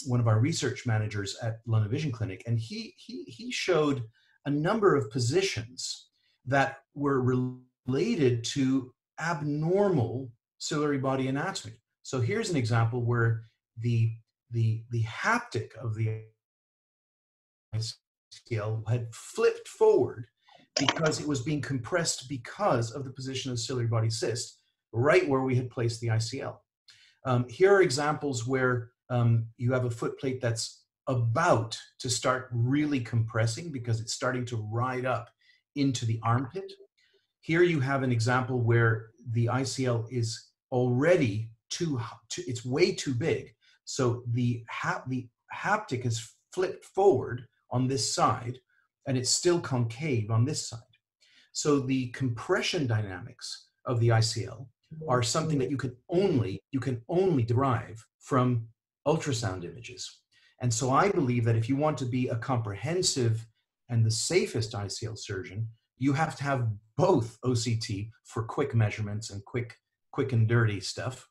one of our research managers at London Vision Clinic. And he showed a number of positions that were related to abnormal ciliary body anatomy. So here's an example where the haptic of the ICL had flipped forward because it was being compressed because of the position of the ciliary body cyst, right where we had placed the ICL. Here are examples where you have a foot plate that's about to start really compressing because it's starting to ride up into the armpit. Here you have an example where the ICL is already it's way too big. So the haptic is flipped forward on this side, and it's still concave on this side. So the compression dynamics of the ICL are something that you can only derive from ultrasound images. And so I believe that if you want to be a comprehensive and the safest ICL surgeon, you have to have both OCT for quick measurements and quick and dirty stuff,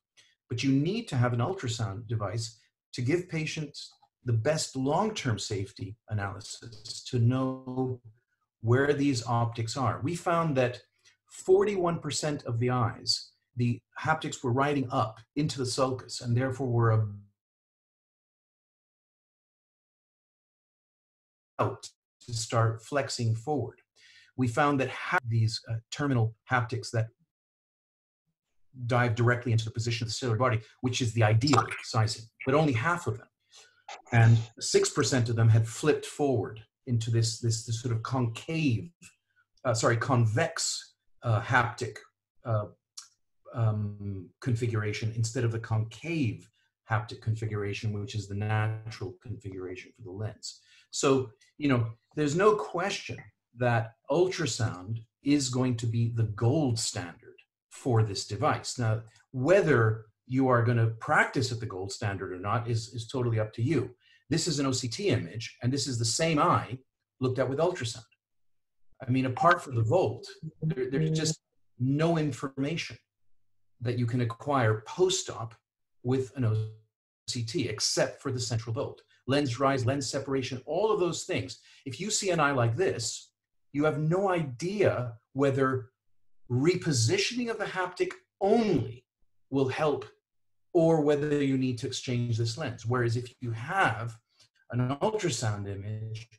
but you need to have an ultrasound device to give patients the best long-term safety analysis to know where these optics are. We found that 41% of the eyes, the haptics were riding up into the sulcus and therefore were about to start flexing forward. We found that these terminal haptics that dive directly into the position of the ciliary body, which is the ideal sizing, but only half of them. And 6% of them had flipped forward into this sort of convex haptic configuration instead of the concave haptic configuration, which is the natural configuration for the lens. So, you know, there's no question that ultrasound is going to be the gold standard for this device. Now, whether you are going to practice at the gold standard or not is totally up to you. This is an OCT image, and this is the same eye looked at with ultrasound. I mean, apart from the volt, there's just no information that you can acquire post-op with an OCT except for the central volt. Lens rise, lens separation, all of those things. If you see an eye like this, you have no idea whether repositioning of the haptic only will help or whether you need to exchange this lens. Whereas if you have an ultrasound image,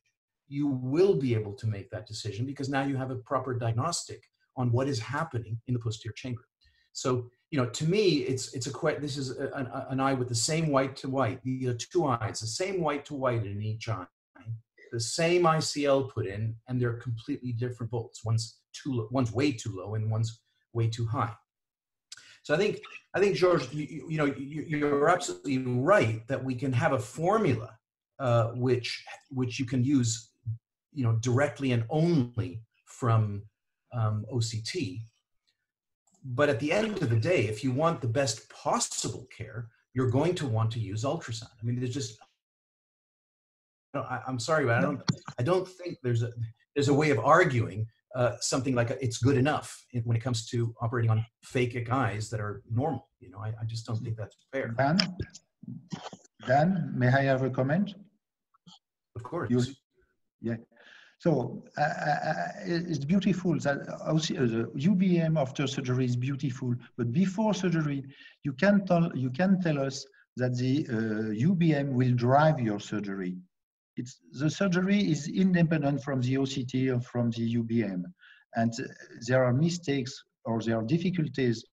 you will be able to make that decision because now you have a proper diagnostic on what is happening in the posterior chamber. So, you know, to me, this is an eye with the same white to white, two eyes, the same white to white in each eye, the same ICL put in, and they're completely different bolts. One's way too low and one's way too high. So I think George, you're absolutely right that we can have a formula which you can use, you know, directly and only from OCT. But at the end of the day, if you want the best possible care, you're going to want to use ultrasound. I mean, there's just, I'm sorry, but I don't think there's a way of arguing something like it's good enough when it comes to operating on phakic eyes that are normal. You know, I just don't think that's fair. Dan, may I have a comment? Of course. Yeah. So it's beautiful that the UBM after surgery is beautiful, but before surgery, you can tell us that the UBM will drive your surgery. The surgery is independent from the OCT or from the UBM, and there are mistakes or there are difficulties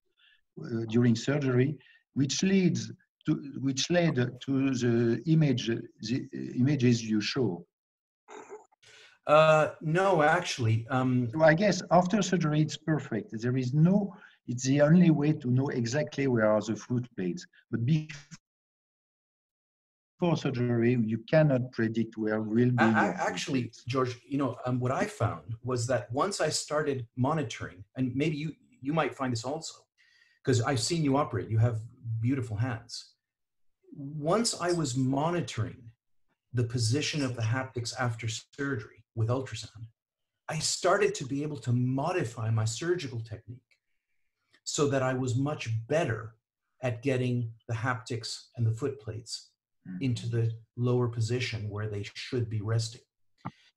during surgery, which led to the images you show. No, actually. So I guess after surgery, it's perfect. It's the only way to know exactly where are the foot plates. But before surgery, you cannot predict where will be. Actually, George, you know, what I found was that once I started monitoring, and maybe you might find this also, because I've seen you operate, you have beautiful hands. Once I was monitoring the position of the haptics after surgery with ultrasound, I started to be able to modify my surgical technique so that I was much better at getting the haptics and the foot plates into the lower position where they should be resting.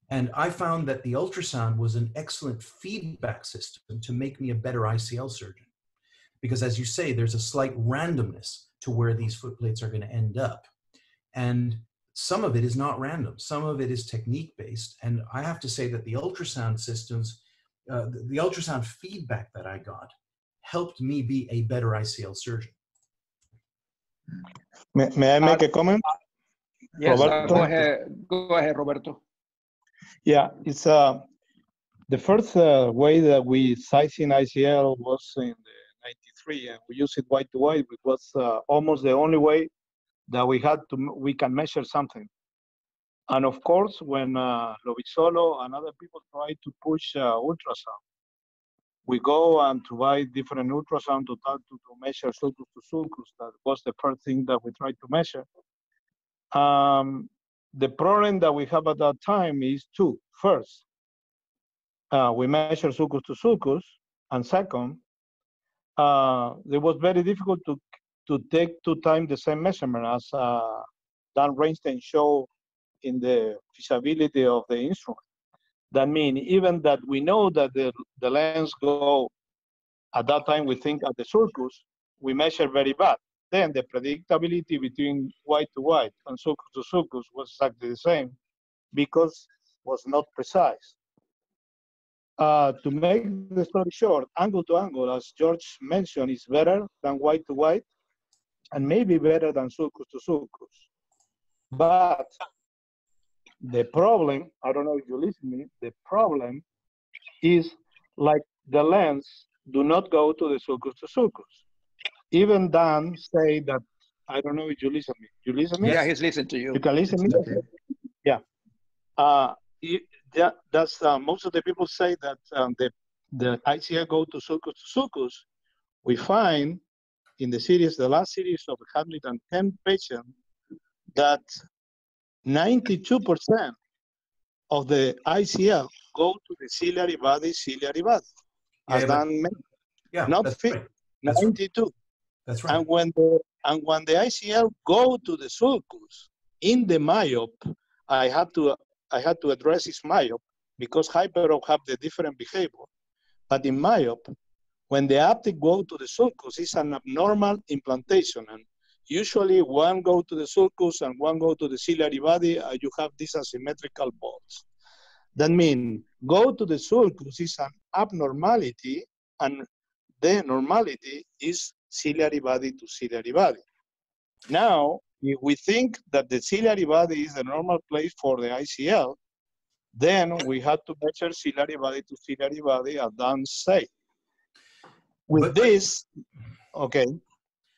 And I found that the ultrasound was an excellent feedback system to make me a better ICL surgeon. Because as you say, there's a slight randomness to where these foot plates are going to end up. And some of it is not random. Some of it is technique based. And I have to say that the ultrasound systems, the ultrasound feedback that I got helped me be a better ICL surgeon. May I make a comment? Yes, go ahead, Roberto. Yeah, it's the first way that we sizing ICL was in the 93, and we used it white to white. It was almost the only way that we can measure something. And of course, when Lovisolo and other people try to push ultrasound, we go and to buy different ultrasound to measure sulcus to sulcus. That was the first thing that we tried to measure. The problem that we have at that time is two. First, we measure sulcus to sulcus, and second, it was very difficult to take 2 times the same measurement as Dan Reinstein showed in the feasibility of the instrument. That means even that we know that the lens go, at that time we think at the sulcus, we measure very bad. Then the predictability between white to white and sulcus to sulcus was exactly the same because it was not precise. To make the story short, angle to angle, as George mentioned, is better than white to white and maybe better than sulcus to sulcus. But the problem, I don't know if you listen to me, the problem is like the lens do not go to the sulcus to sulcus. Even Dan say that, I don't know if you listen to me. You listen to me? Yeah, he's listening to you. You can listen to me? Okay. Yeah. That's most of the people say that the ICL go to sulcus. We find in the series, the last series of 110 patients, that 92% of the ICL go to the ciliary body, as Dan mentioned. Yeah, Not that's 50, right. That's 92. Right. That's right. And when the ICL go to the sulcus in the myop, I had to address his myop because hyperop have the different behavior. But in myop, when the optic go to the sulcus, it's an abnormal implantation. And usually one go to the sulcus and one go to the ciliary body, you have these asymmetrical bolts. That means go to the sulcus is an abnormality, and the normality is ciliary body to ciliary body. Now, if we think that the ciliary body is the normal place for the ICL, then we have to measure ciliary body to ciliary body, as Dan said. With this, okay,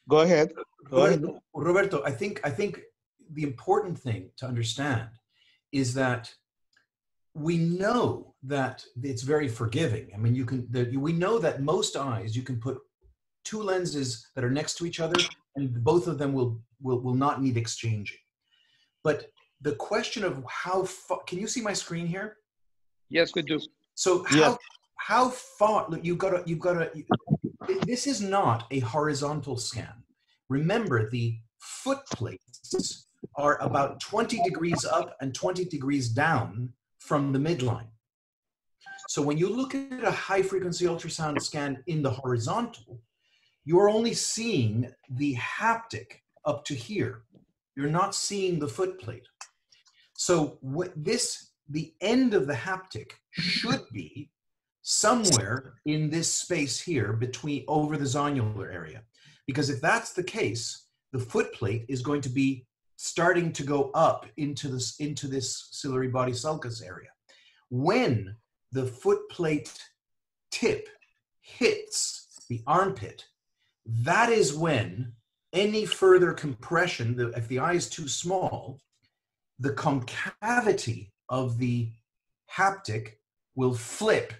go ahead. Roberto, I think the important thing to understand is that we know that it's very forgiving. I mean, we know that most eyes, you can put 2 lenses that are next to each other and both of them will not need exchanging. But the question of how far, can you see my screen here? Yes, we do. So how far, look, this is not a horizontal scan. Remember, the foot plates are about 20 degrees up and 20 degrees down from the midline. So when you look at a high frequency ultrasound scan in the horizontal, you're only seeing the haptic up to here. You're not seeing the foot plate. So the end of the haptic should be somewhere in this space here over the zonular area. Because if that's the case, the foot plate is going to be starting to go up into this ciliary body sulcus area. When the foot plate tip hits the armpit, that is when any further compression, if the eye is too small, the concavity of the haptic will flip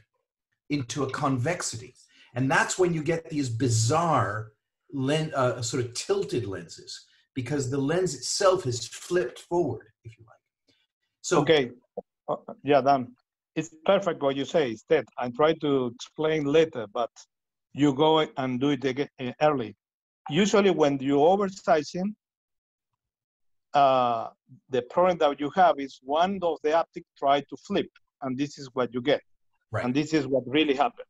into a convexity. And that's when you get these bizarre sort of tilted lenses, because the lens itself is flipped forward, if you like. So, okay, yeah, Dan, it's perfect what you say. Instead, I try to explain later, but you go and do it again early. Usually when you oversizing, the problem that you have is one of the optic try to flip, and this is what you get. Right. And this is what really happened.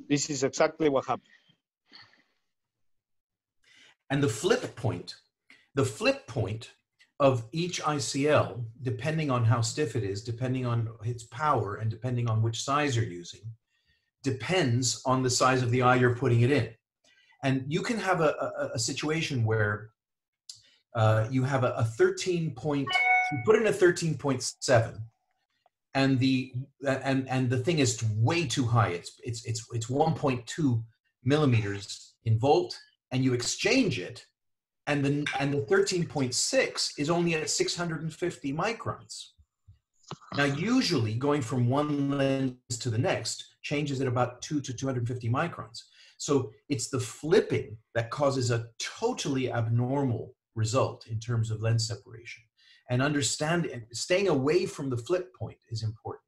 This is exactly what happened. And the flip point of each ICL, depending on how stiff it is, depending on its power, and depending on which size you're using, depends on the size of the eye you're putting it in. And you can have a situation where you have a 13 point, you put in a 13.7, and the thing is way too high. It's 1.2 millimeters in volt, and you exchange it, and the 13.6 is only at 650 microns. Now, usually going from one lens to the next changes at about 2 to 250 microns. So it's the flipping that causes a totally abnormal result in terms of lens separation. And understanding, staying away from the flip point is important.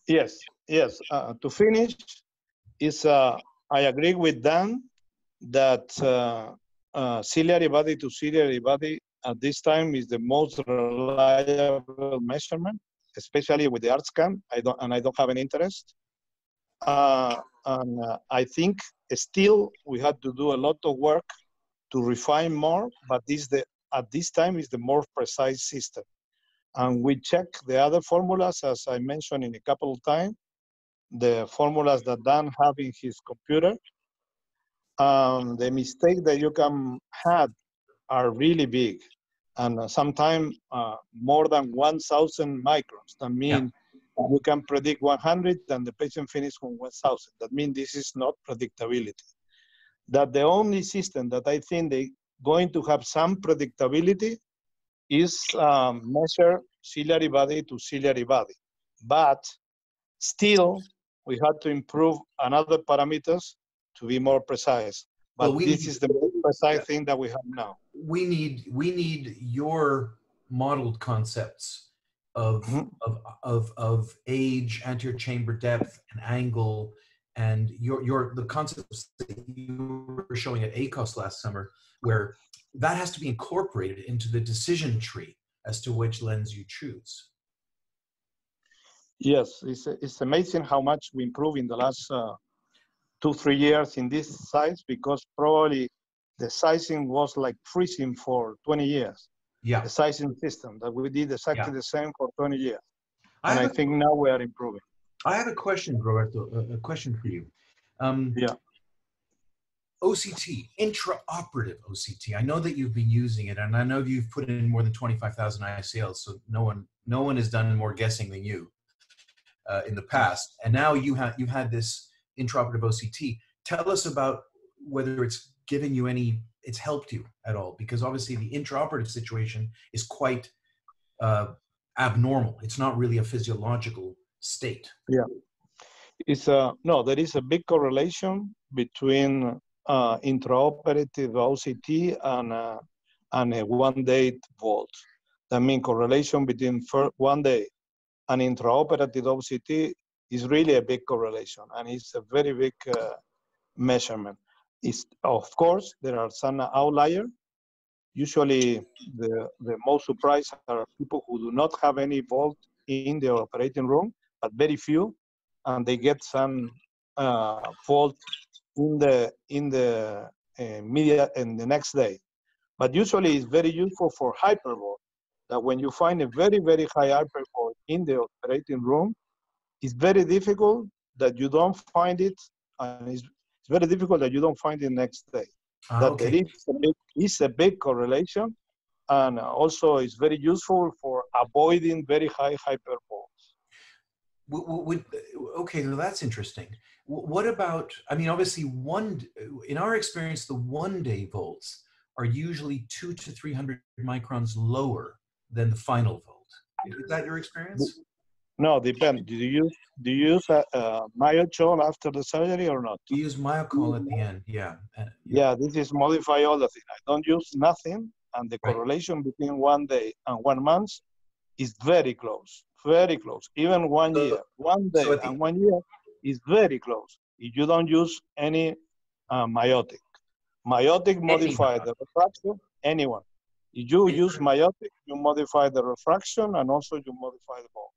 Yes, yes. To finish, I agree with Dan that ciliary body to ciliary body at this time is the most reliable measurement, especially with the art scan. I don't have an interest. I think still we had to do a lot of work to refine more, but at this time is the more precise system. And we check the other formulas, as I mentioned in a couple of times, the formulas that Dan have in his computer. The mistake that you can have are really big, and sometimes more than 1,000 microns. That means you can predict 100 and the patient finishes with 1,000. That means this is not predictability. That the only system that I think they going to have some predictability is measure ciliary body to ciliary body. But still, we had to improve another parameters to be more precise. But well, this is the most precise thing that we have now. We need your modeled concepts of age, anterior chamber depth, and angle, and the concepts that you were showing at ACOS last summer, where that has to be incorporated into the decision tree as to which lens you choose. Yes, it's amazing how much we improve in the last 2-3 years in this size, because probably the sizing was like freezing for 20 years. Yeah. The sizing system that we did exactly the same for 20 years. And I think now we are improving. I have a question, Roberto, a question for you. OCT, intraoperative OCT. I know that you've been using it, and I know you've put in more than 25,000 ICLs, so no one has done more guessing than you in the past. And now you've had this intraoperative OCT. Tell us about whether it's given you it's helped you at all, because obviously the intraoperative situation is quite abnormal. It's not really a physiological state. Yeah, no, there is a big correlation between intraoperative OCT and a 1-day vault. That means correlation between 1 day and intraoperative OCT is really a big correlation, and it's a very big measurement. Of course, there are some outliers. Usually, the most surprised are people who do not have any vault in the operating room, but very few, and they get some vault in the media in the next day. But usually, it's very useful for hypervault. That when you find a very, very high hypervault in the operating room, it's very difficult that you don't find it, and it's very difficult that you don't find it next day. Okay. There is a big correlation, and also it's very useful for avoiding very high hypervolts. Okay, well, that's interesting. What about, I mean, obviously in our experience, the 1-day volts are usually 200 to 300 microns lower than the final volt. Is that your experience? No, depends. Do you use myocol after the surgery or not? We use myocol at the end, yeah. Yeah, this is modify all the thing. I don't use nothing, and the correlation between 1 day and 1 month is very close, very close. Even 1 year, 1 day and 1 year is very close. If you don't use any meiotic. Meiotic modify the refraction, anyone. If you use meiotic, you modify the refraction, and also you modify the ball.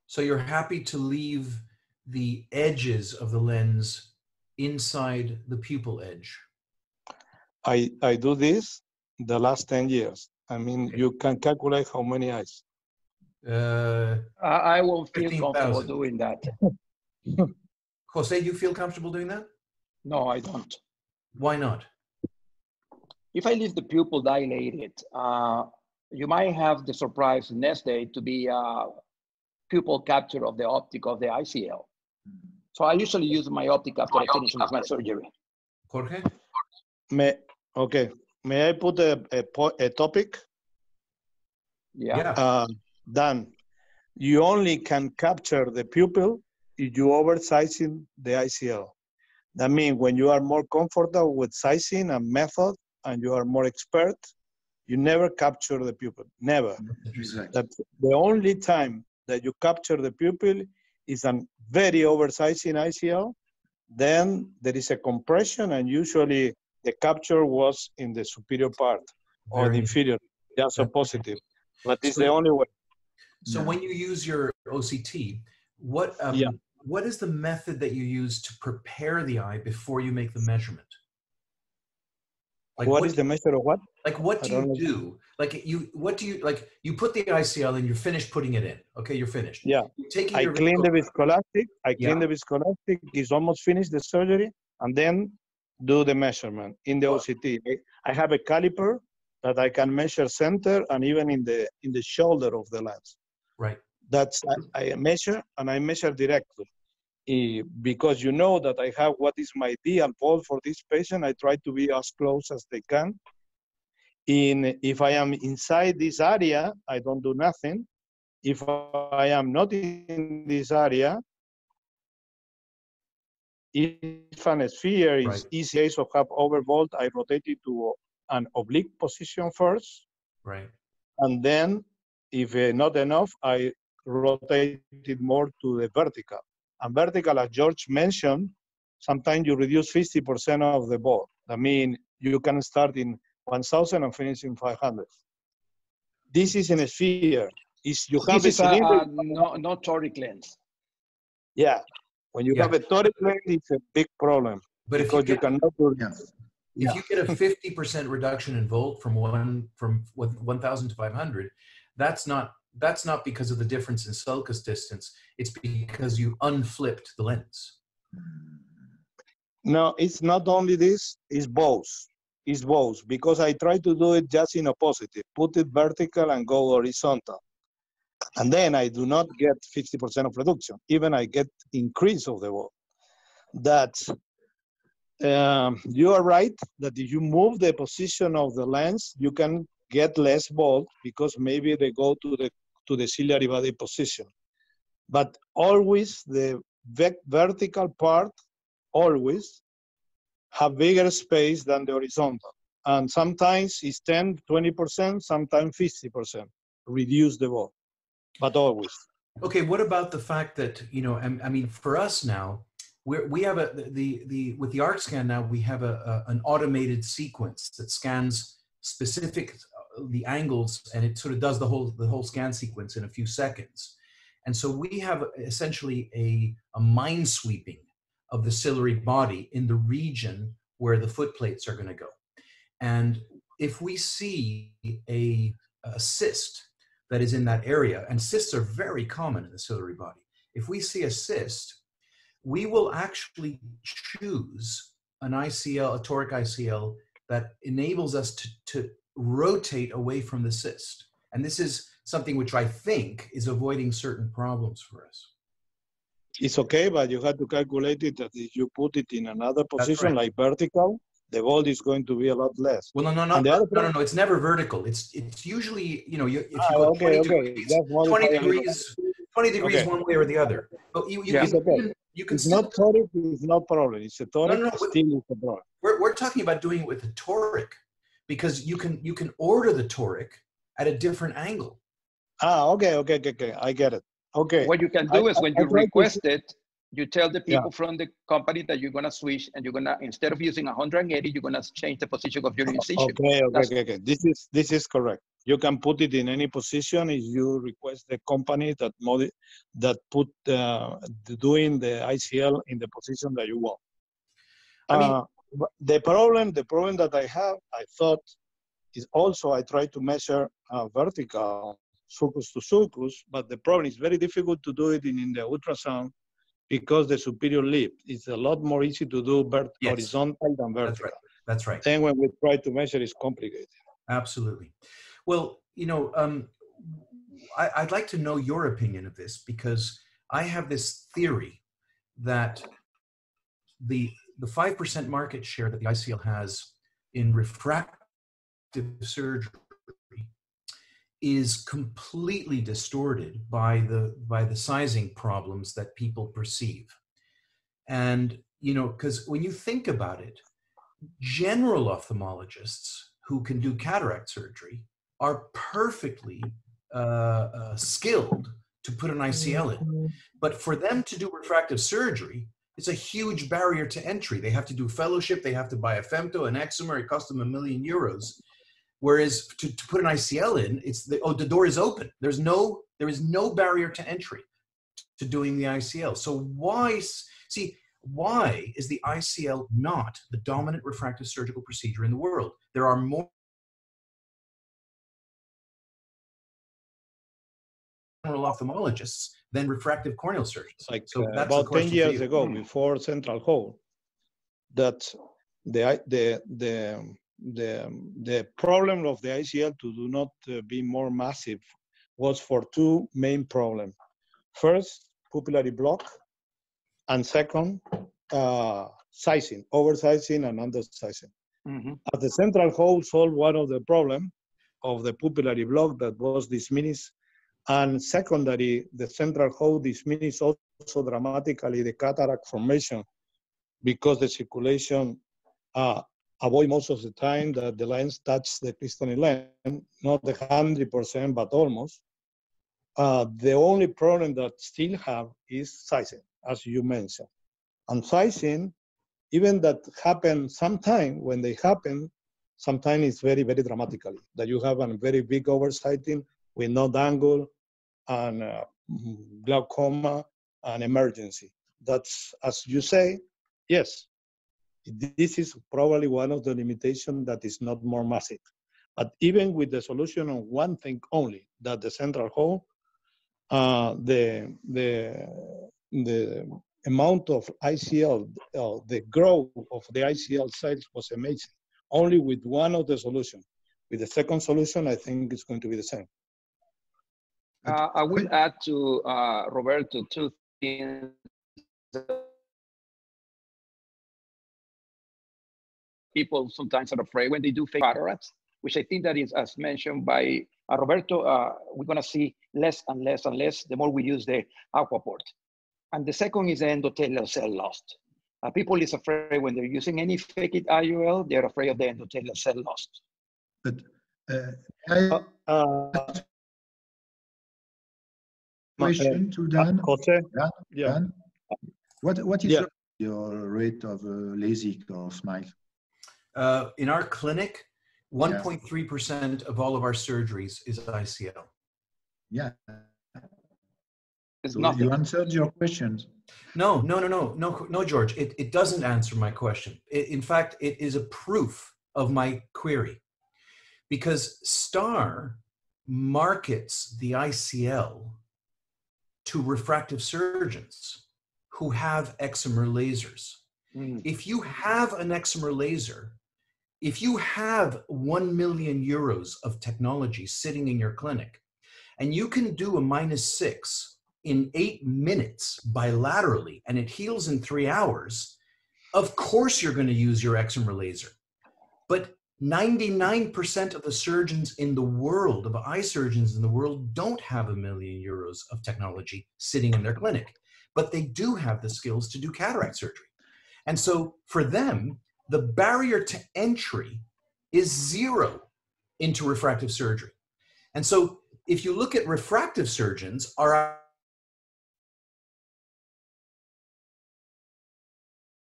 So you're happy to leave the edges of the lens inside the pupil edge? I do this the last 10 years. I mean, you can calculate how many eyes. I won't feel 15, comfortable 000. doing that. Jose, you feel comfortable doing that? No, I don't. Why not? If I leave the pupil dilated, you might have the surprise next day to be pupil capture of the optic of the ICL. So I usually use my optic after I finish my surgery. Jorge? May I put a topic? Yeah. Dan, you only can capture the pupil if you oversizing the ICL. That means when you are more comfortable with sizing and method and you are more expert, you never capture the pupil, never. Exactly. That's the only time that you capture the pupil is a very oversizing ICL. Then there is a compression and usually the capture was in the superior part or the inferior, just so positive. But it's the only way. So when you use your OCT, what is the method that you use to prepare the eye before you make the measurement? Like what is the measure of what? Like what do you do? Like you put the ICL and you're finished putting it in. Okay, you're finished. Yeah. I clean the viscoelastic. Clean the viscoelastic. It's almost finished the surgery, and then do the measurement in the OCT. I have a caliper that I can measure center and even in the shoulder of the lens. Right. That's I measure and I measure directly. Because you know that I have what is my ideal pole for this patient, I try to be as close as they can. If I am inside this area, I don't do nothing. If I am not in this area, if an sphere is easy to have overvolt, I rotate it to an oblique position first. Right. And then, if not enough, I rotate it more to the vertical. And vertical, as George mentioned, sometimes you reduce 50% of the ball. I mean, you can start in 1,000 and finish in 500. This is in a sphere. You have this is a cylinder. No toric lens. Yeah. When you have a toric lens, it's a big problem. But because you cannot do if you get a 50% reduction in volt from 1,000 to 500, that's not because of the difference in sulcus distance. It's because you unflipped the lens. No, it's not only this, it's both. It's both, because I try to do it just in opposite. Put it vertical and go horizontal. And then I do not get 50% of reduction. Even I get increase of the volt. That's, you are right that if you move the position of the lens, you can get less volt because maybe they go to the ciliary body position. But always the vertical part always have bigger space than the horizontal. And sometimes it's 10, 20%, sometimes 50%. Reduce the volt, but always. Okay, what about the fact that, I mean, for us now, we have with the ARC scan now, we have an automated sequence that scans the angles, and it sort of does the whole scan sequence in a few seconds. And so we have essentially a mind sweeping of the ciliary body in the region where the foot plates are going to go. And if we see a cyst that is in that area, and cysts are very common in the ciliary body, if we see a cyst, we will actually choose an ICL, a toric ICL, that enables us to rotate away from the cyst. And this is something which I think is avoiding certain problems for us. It's okay, but you have to calculate it that if you put it in another position, like vertical, the volt is going to be a lot less. Well, no, it's never vertical. It's usually, if you go 20 degrees, 20 degrees one way or the other. But you can it's not toric, it's no problem. It's a toric, still is a problem. We're talking about doing it with a toric, because you can order the toric at a different angle. Okay, I get it. Okay. What you can do is when you request it, you tell the people from the company that you're going to switch, and you're going to, instead of using 180, you're going to change the position of your incision. Okay. This is correct. You can put it in any position if you request the company that put doing the ICL in the position that you want. I mean, the problem that I have, I thought, is also I try to measure vertical sulcus to sulcus, but the problem is very difficult to do it in the ultrasound because the superior lip is a lot more easy to do horizontal than vertical. That's right. Then when we try to measure, it's complicated. Absolutely. Well, I'd like to know your opinion of this, because I have this theory that the 5% market share that the ICL has in refractive surgery is completely distorted by the sizing problems that people perceive. And, you know, because when you think about it, general ophthalmologists who can do cataract surgery are perfectly skilled to put an ICL in. But for them to do refractive surgery, it's a huge barrier to entry. They have to do fellowship, they have to buy a femto, an excimer, it costs them €1 million. Whereas to put an ICL in, it's the door is open. There is no barrier to entry to doing the ICL. So why is the ICL not the dominant refractive surgical procedure in the world? There are more general ophthalmologists than refractive corneal surgeons. Like so that's about 10 years ago, before central hole, that the problem of the ICL to do not be more massive was for two main problems. First, pupillary block, and second, sizing, oversizing and undersizing. As the central hole solved one of the problems of the pupillary block that was diminished, and secondary, the central hole diminished also dramatically the cataract formation because the circulation avoid most of the time that the lens touches the crystalline lens, not 100%, but almost. The only problem that still have is sizing, as you mentioned. And sizing, even that happen sometime, when they happen, sometimes it's very, very dramatically, that you have a very big oversighting with no angle and glaucoma and emergency. That's, as you say, yes, this is probably one of the limitations that is not more massive. But even with the solution of one thing only, that the central hole, the amount of ICL, the growth of the ICL cells was amazing. Only with one of the solutions. With the second solution, I think it's going to be the same. I will add to Roberto two things. People sometimes are afraid when they do fake cataracts, which I think that is, as mentioned by Roberto, we're going to see less and less and less the more we use the aquaport. And the second is the endothelial cell loss. People is afraid when they're using any fake IOL, they're afraid of the endothelial cell loss. But question to Dan. Jose? Dan? What is your rate of LASIK or SMILE? In our clinic, 1.3% of all of our surgeries is ICL. Yeah. It's so nothing. You answered your questions. No, George. It doesn't answer my question. In fact, it is a proof of my query, because STAR markets the ICL to refractive surgeons who have excimer lasers. If you have an excimer laser, if you have €1 million of technology sitting in your clinic, and you can do a -6 in 8 minutes bilaterally, and it heals in 3 hours, of course you're going to use your excimer laser. But 99% of the surgeons in the world, of eye surgeons in the world, don't have €1 million of technology sitting in their clinic, but they do have the skills to do cataract surgery. And so for them, the barrier to entry is 0 into refractive surgery. And so if you look at refractive surgeons, our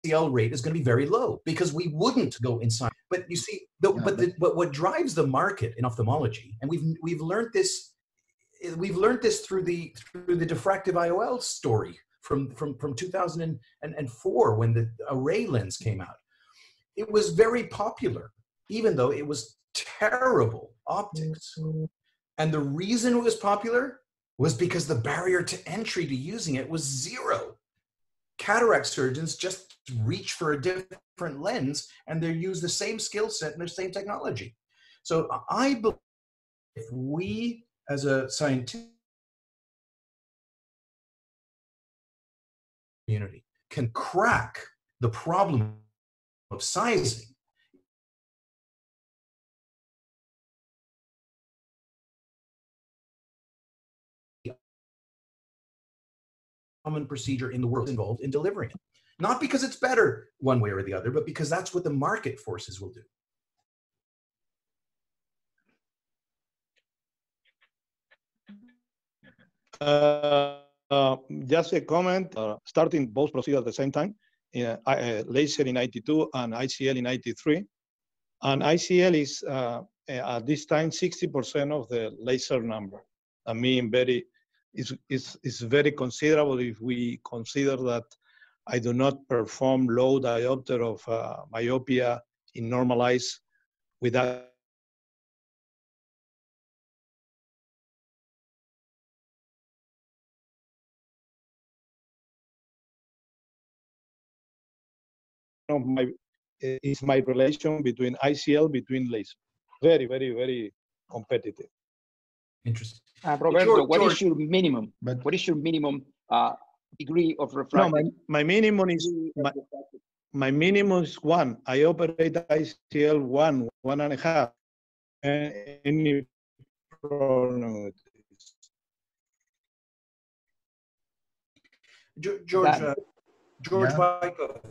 ICL rate is going to be very low because we wouldn't go inside. But you see, but what drives the market in ophthalmology, and we've learned this through the diffractive IOL story from 2004 when the array lens came out. It was very popular, even though it was terrible optics. And the reason it was popular was because the barrier to entry to using it was 0. Cataract surgeons just reach for a different lens and they use the same skill set and the same technology. So I believe if we as a scientific community can crack the problem of sizing, common procedure in the world involved in delivering it. Not because it's better one way or the other, but because that's what the market forces will do. Just a comment, starting both procedures at the same time, laser in 92 and ICL in 93. And ICL is, at this time, 60% of the laser number. I mean, it's very considerable if we consider that I do not perform low diopter of myopia in normalized without of my is my relation between ICL between laser. Very, very, very competitive. Interesting. Roberto, what is your minimum? What is your minimum degree of refractive? No, my minimum is my minimum is 1. I operate ICL 1, 1.5. Any problem with this? George, Yeah. Wyckoff,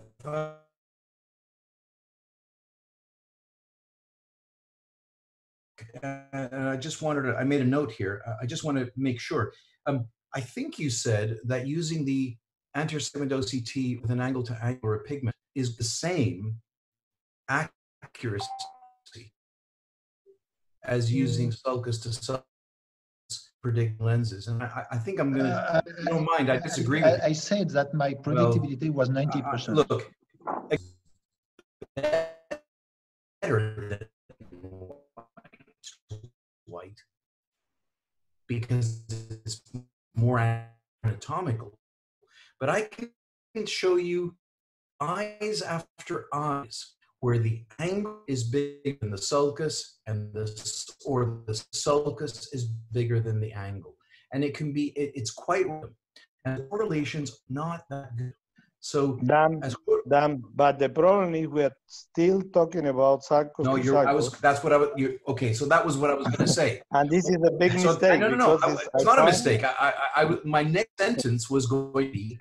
and I just wanted to, I made a note here. I just want to make sure. I think you said that using the anterior segment OCT with an angle to angle or a pigment is the same accuracy as using sulcus to sulcus predicting lenses. And I think I'm going to, I don't mind, I disagree with you. I said that my predictability was 90%. Look, better than white because it's more anatomical. But I can show you eyes after eyes where the angle is bigger than the sulcus and the sulcus is bigger than the angle. And it can be, it's quite random. And the correlation's not that good. So but the problem is we're still talking about sulcus. No, that's what I was, okay, so that was what I was going to say. And this is a big mistake. No, it's not a mistake. My next sentence was going to be,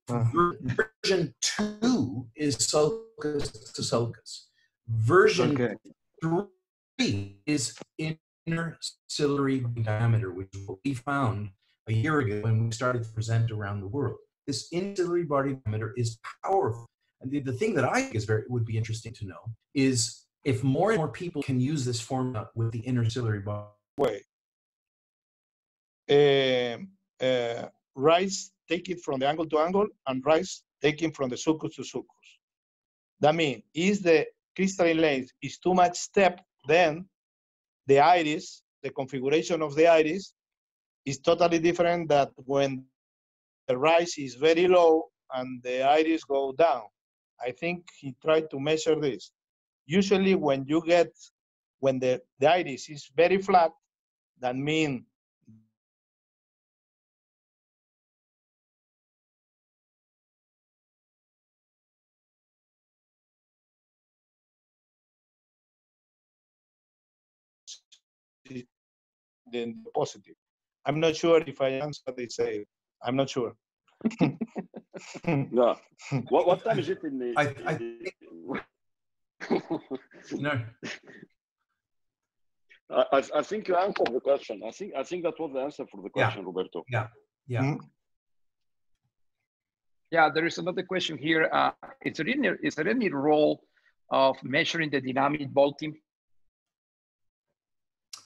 version 2 is sulcus to sulcus. Version 3 is inner ciliary diameter, which is what we found a year ago when we started to present around the world. This inner ciliary body diameter is powerful. And the thing that I think is would be interesting to know is if more and more people can use this formula with the inner ciliary body. Rice, take it from the angle to angle, and rice, take it from the sulcus to sulcus. That means, if the crystalline length is too much step, then the iris, the configuration of the iris, is totally different than when the rice is very low and the iris go down. I think he tried to measure this. Usually when the iris is very flat, that means then positive. I'm not sure if I answered this. I'm not sure. Yeah. What time is it in the? No. I think you answered the question. I think that was the answer for the question, Roberto. Yeah. Yeah. Yeah. There is another question here. Is there any role of measuring the dynamic vaulting?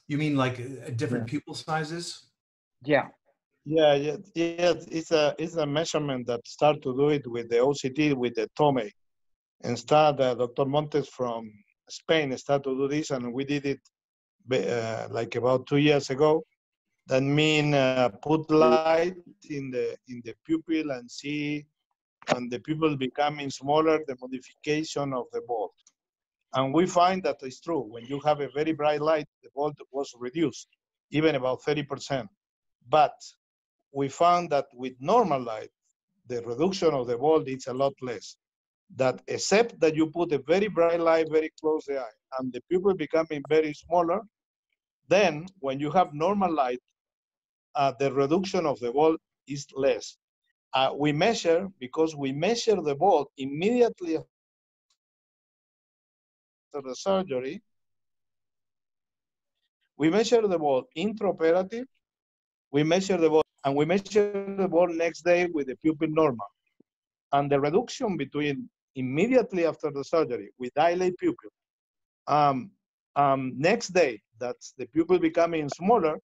You mean like different pupil sizes? Yeah. Yeah. It's a measurement that start to do it with the OCT with the TOME. And Dr. Montes from Spain started to do this, and we did it like about 2 years ago. That means put light in the pupil and see, and the pupil becoming smaller, the modification of the vault. And we find that it's true. When you have a very bright light, the vault was reduced, even about 30%. But we found that with normal light, the reduction of the vault is a lot less. That except that you put a very bright light very close to the eye and the pupil becoming very smaller, then when you have normal light, the reduction of the vault is less. we measure, because we measure the ball immediately after the surgery. We measure the ball intraoperative, we measure the ball, and we measure the ball next day with the pupil normal. And the reduction between immediately after the surgery with dilate pupil, next day, that's the pupil becoming smaller,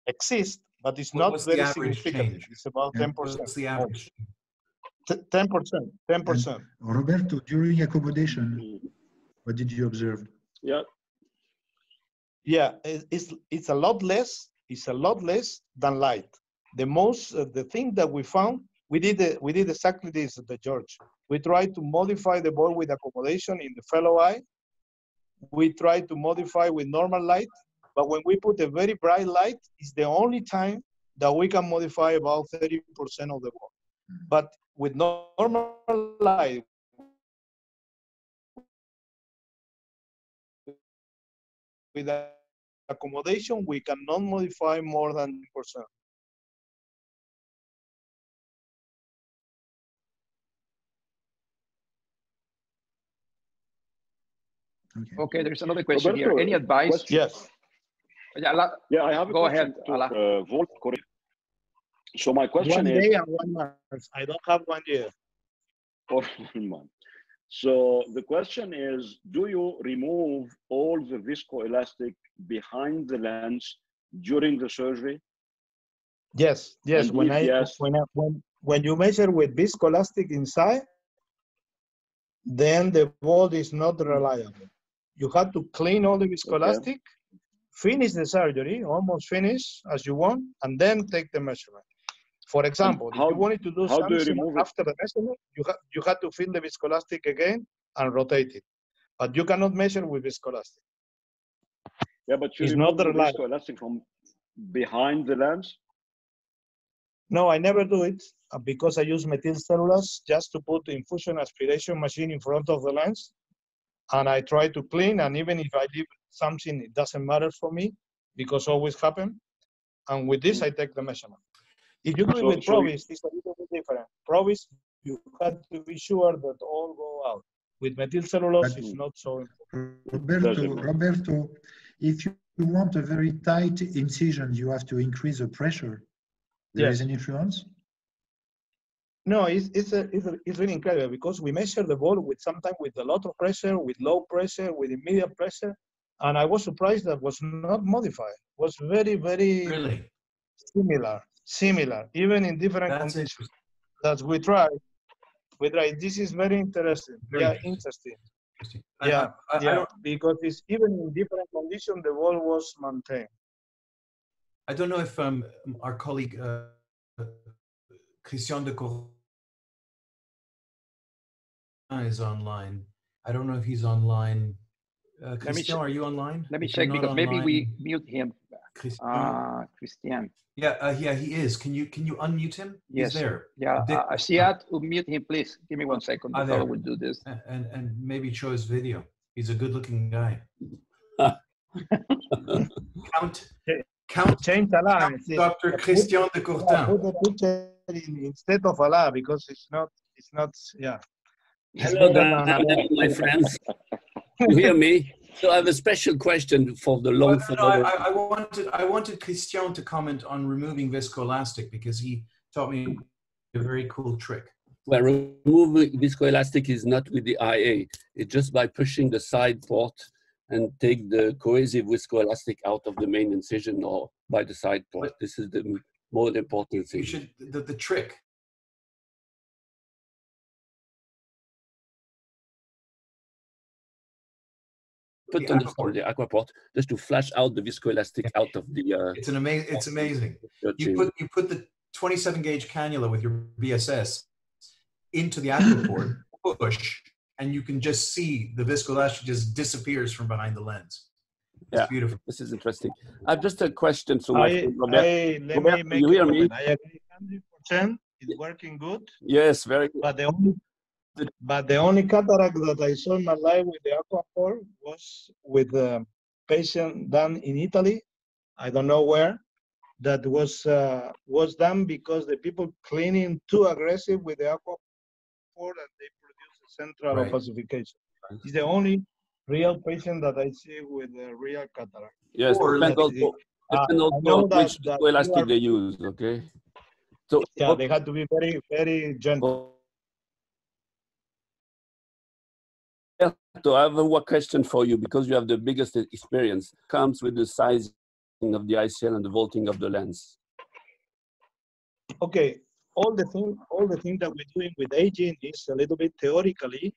exists, but it's not very significant. Change? It's about 10%. What's the average? 10%. 10%. And Roberto, during accommodation, what did you observe? Yeah. Yeah, it's a lot less. It's a lot less than light. The thing that we found, we did exactly this at the George. We tried to modify the ball with accommodation in the fellow eye. We tried to modify with normal light, but when we put a very bright light, it's the only time that we can modify about 30% of the ball. But with normal light, with accommodation, we cannot modify more than 10%. Okay, there's another question Roberto, here. Any advice? question. Yes. Yeah, I have a go question ahead, to Volt. So my question One is, day and 1 month. I don't have 1 year. or 1 month. So the question is, do you remove all the viscoelastic behind the lens during the surgery? Yes, yes. And When you measure with viscoelastic inside, then the ball is not reliable. You have to clean all the viscoelastic, finish the surgery, almost finish as you want, and then take the measurement. For example, if you wanted to do something after the measurement, you have to fill the viscoelastic again and rotate it. But you cannot measure with viscoelastic. Yeah, but you it's remove not the reliable. viscoelastic from behind the lens? No, I never do it because I use methylcellulose just to put the infusion aspiration machine in front of the lens. And I try to clean, and even if I leave something, it doesn't matter for me because always happen. And with this, I take the measurement. If you do it with Provis, it's a little bit different. Provis, you have to be sure that all go out. With methylcellulose, it's not so important. Roberto, if you want a very tight incision, you have to increase the pressure. There is an influence? No, it's really incredible because we measure the ball with sometimes with a lot of pressure, with low pressure, with immediate pressure, and I was surprised that was not modified. It was very, very really similar, even in different conditions. That we try. This is very interesting. Interesting. Yeah, because it's even in different conditions, the ball was maintained. I don't know if our colleague Christian de Courtin is online. I don't know if he's online. Christian, are you online? Let me check because maybe we mute him. Christian. Yeah, he is. Can you unmute him? Yes. He's there. Yeah, Siad, unmute him, please. Give me 1 second. The fellow will do this. And maybe show his video. He's a good-looking guy. Count Dr. Christian de Courtin. Put the picture instead of Allah because it's not. Yeah. Hello, my friends. You hear me? So I have a special question for the long. I wanted Christian to comment on removing viscoelastic because he taught me a very cool trick. Well, removing viscoelastic is not with the IA. It's just by pushing the side port and take the cohesive viscoelastic out of the main incision or by the side port. This is the most important thing. The trick. Put on the aqua port just to flash out the viscoelastic out of the. It's amazing. You put the 27 gauge cannula with your VSS into the aqua port, push, and you can just see the viscoelastic just disappears from behind the lens. It's beautiful. This is interesting. I have just a question. So Robert, you hear me? I agree 100%. It's working good. Yes, very good. But the only cataract that I saw in my life with the aquaport was with a patient done in Italy. I don't know where. that was done because the people cleaning too aggressive with the aquaport and they produce a central Right. opacification. It's the only real patient that I see with a real cataract. Yes, Or depend also on which viscoelastic they use, okay? So yeah, they had to be very, very gentle. So I have one question for you, because you have the biggest experience. Comes with the sizing of the ICL and the vaulting of the lens. Okay, all the thing that we're doing with aging is a little bit theoretically,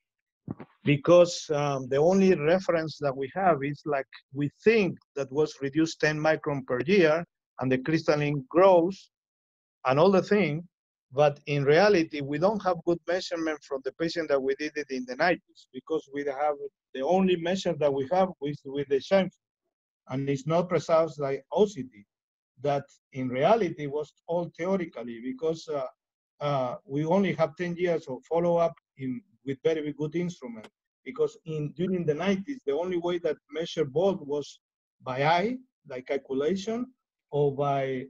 because the only reference that we have is like we think that was reduced 10 micron per year, and the crystalline grows, and all the thing. But in reality, we don't have good measurement from the patient that we did it in the 90s, because we have the only measure that we have is with the shine, and it's not precise like OCT. That in reality was all theoretically, because we only have 10 years of follow-up with very good instrument. Because during the 90s, the only way that measure both was by eye, like calculation, or by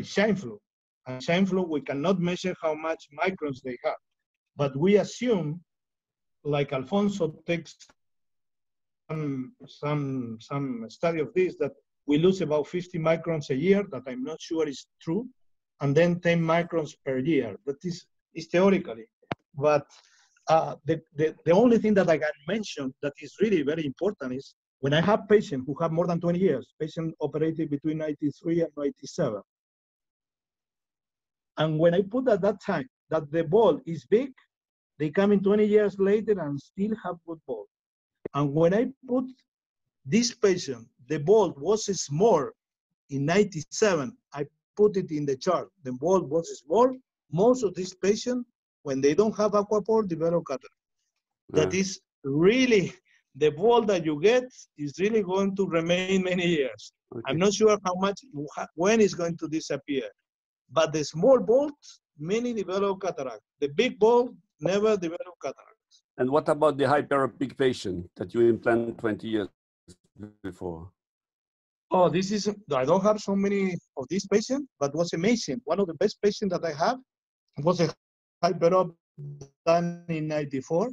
shine flow. And shine flow, we cannot measure how much microns they have. But we assume, like Alfonso takes some study of this, that we lose about 50 microns a year, that I'm not sure is true, and then 10 microns per year. That is theoretically. But the only thing that I can mention that is really very important is when I have patients who have more than 20 years, patient operated between 93 and 97. And when I put at that time that the ball is big, they come in 20 years later and still have good ball. And when I put this patient, the ball was small in 97, I put it in the chart, the ball was small. Most of these patients, when they don't have aquaport, develop cataract. That is really, the ball that you get is really going to remain many years. Okay. I'm not sure how much, when it's going to disappear. But the small balls, many develop cataract. The big ball never develop cataract. And what about the hyperopic patient that you implanted 20 years before? Oh, this is, I don't have so many of these patients, but was amazing. One of the best patients that I have was a hyperop done in 94.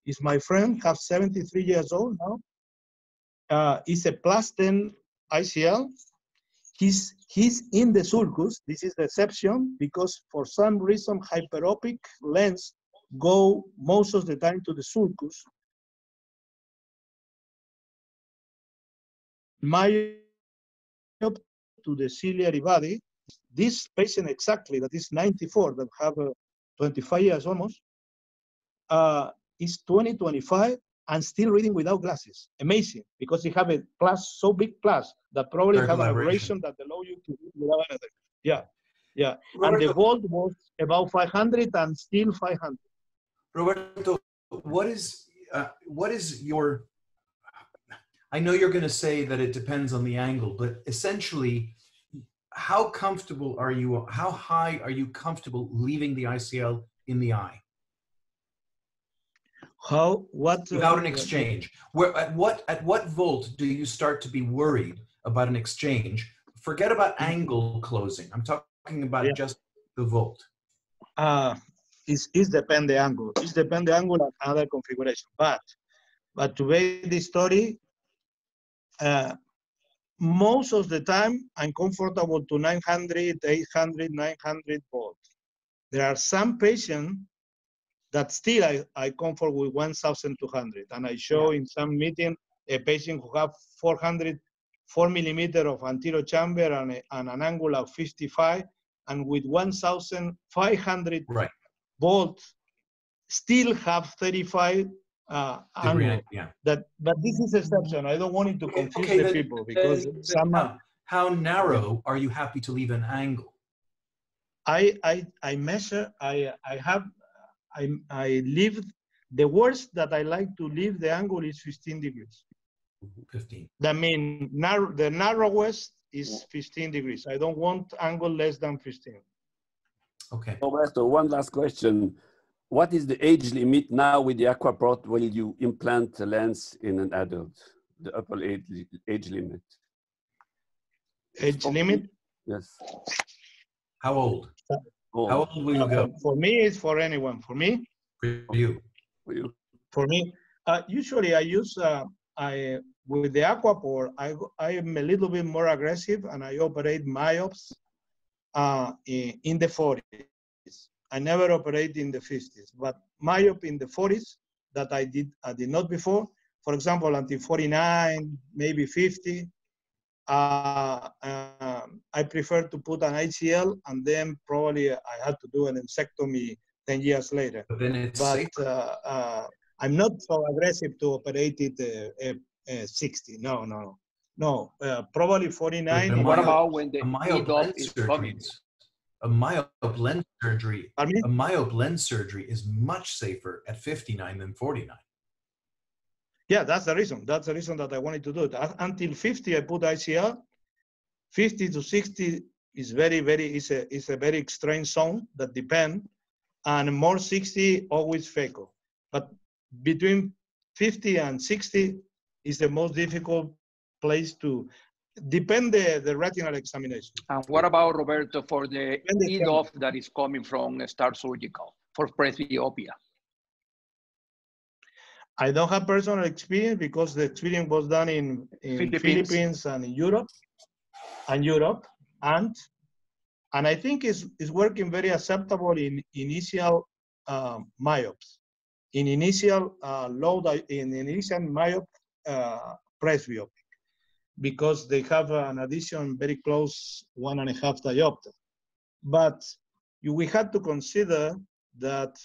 Is my friend, have 73 years old now. He's a +10 ICL. He's in the sulcus. This is the exception, because for some reason, hyperopic lens go most of the time to the sulcus. Myop to the ciliary body. This patient exactly, that is 94, that have 25 years almost, is 2025 and still reading without glasses. Amazing, because he have a plus, so big plus, that probably have an aberration that allow you to read without anything. Yeah, yeah. Roberto, and the volt was about 500 and still 500. Roberto, what is your, I know you're going to say that it depends on the angle, but essentially, how comfortable are you, how high are you comfortable leaving the ICL in the eye? What? Without an exchange. At what volt do you start to be worried about an exchange? Forget about angle closing. I'm talking about just the volt. It's depend the angle. It's depend the angle and other configuration. But to make the story, most of the time I'm comfortable to 900, 800, 900 volts. There are some patients that still I comfort with 1,200. And I show in some meeting a patient who have 4 millimeter of anterior chamber and an angle of 55, and with 1,500 volts still have 35 angle. Yeah. But this is exception. I don't want it to confuse the people, because how narrow are you happy to leave an angle? I measure. I leave, the worst that I like to leave the angle is 15 degrees. 15. That means the narrowest is 15 degrees. I don't want angle less than 15. Okay. Roberto, one last question. What is the age limit now with the aquaport when you implant a lens in an adult? The upper age limit. Age limit? Yes. How old? Oh, How old will you go? For me, it's for anyone. For me, For you. for you. for me, usually I use with the Aquapore. I am a little bit more aggressive, and I operate myops in the 40s. I never operate in the 50s, but myop in the 40s that I did not before. For example, until 49, maybe 50. I prefer to put an ICL, and then probably I had to do an mastectomy 10 years later. But then it's But safe. I'm not so aggressive to operate it 60. No. Probably 49. But a What myo- about when the a myop EDOF lens is surgery coming? is a myop lens surgery. Pardon me? A myop lens surgery is much safer at 59 than 49. Yeah, that's the reason. That's the reason that I wanted to do it. Until 50, I put ICL. 50 to 60 is is a very extreme zone that depend, and more 60 always phaco. But between 50 and 60 is the most difficult place to depend the retinal examination. And what about, Roberto, for the Depend the EDOF that is coming from Star Surgical for presbyopia? I don't have personal experience because the experience was done in Philippines and in Europe, and I think it's working very acceptable in initial myops, in initial initial myop presbyopic, because they have an addition very close 1.5 diopter. But we had to consider that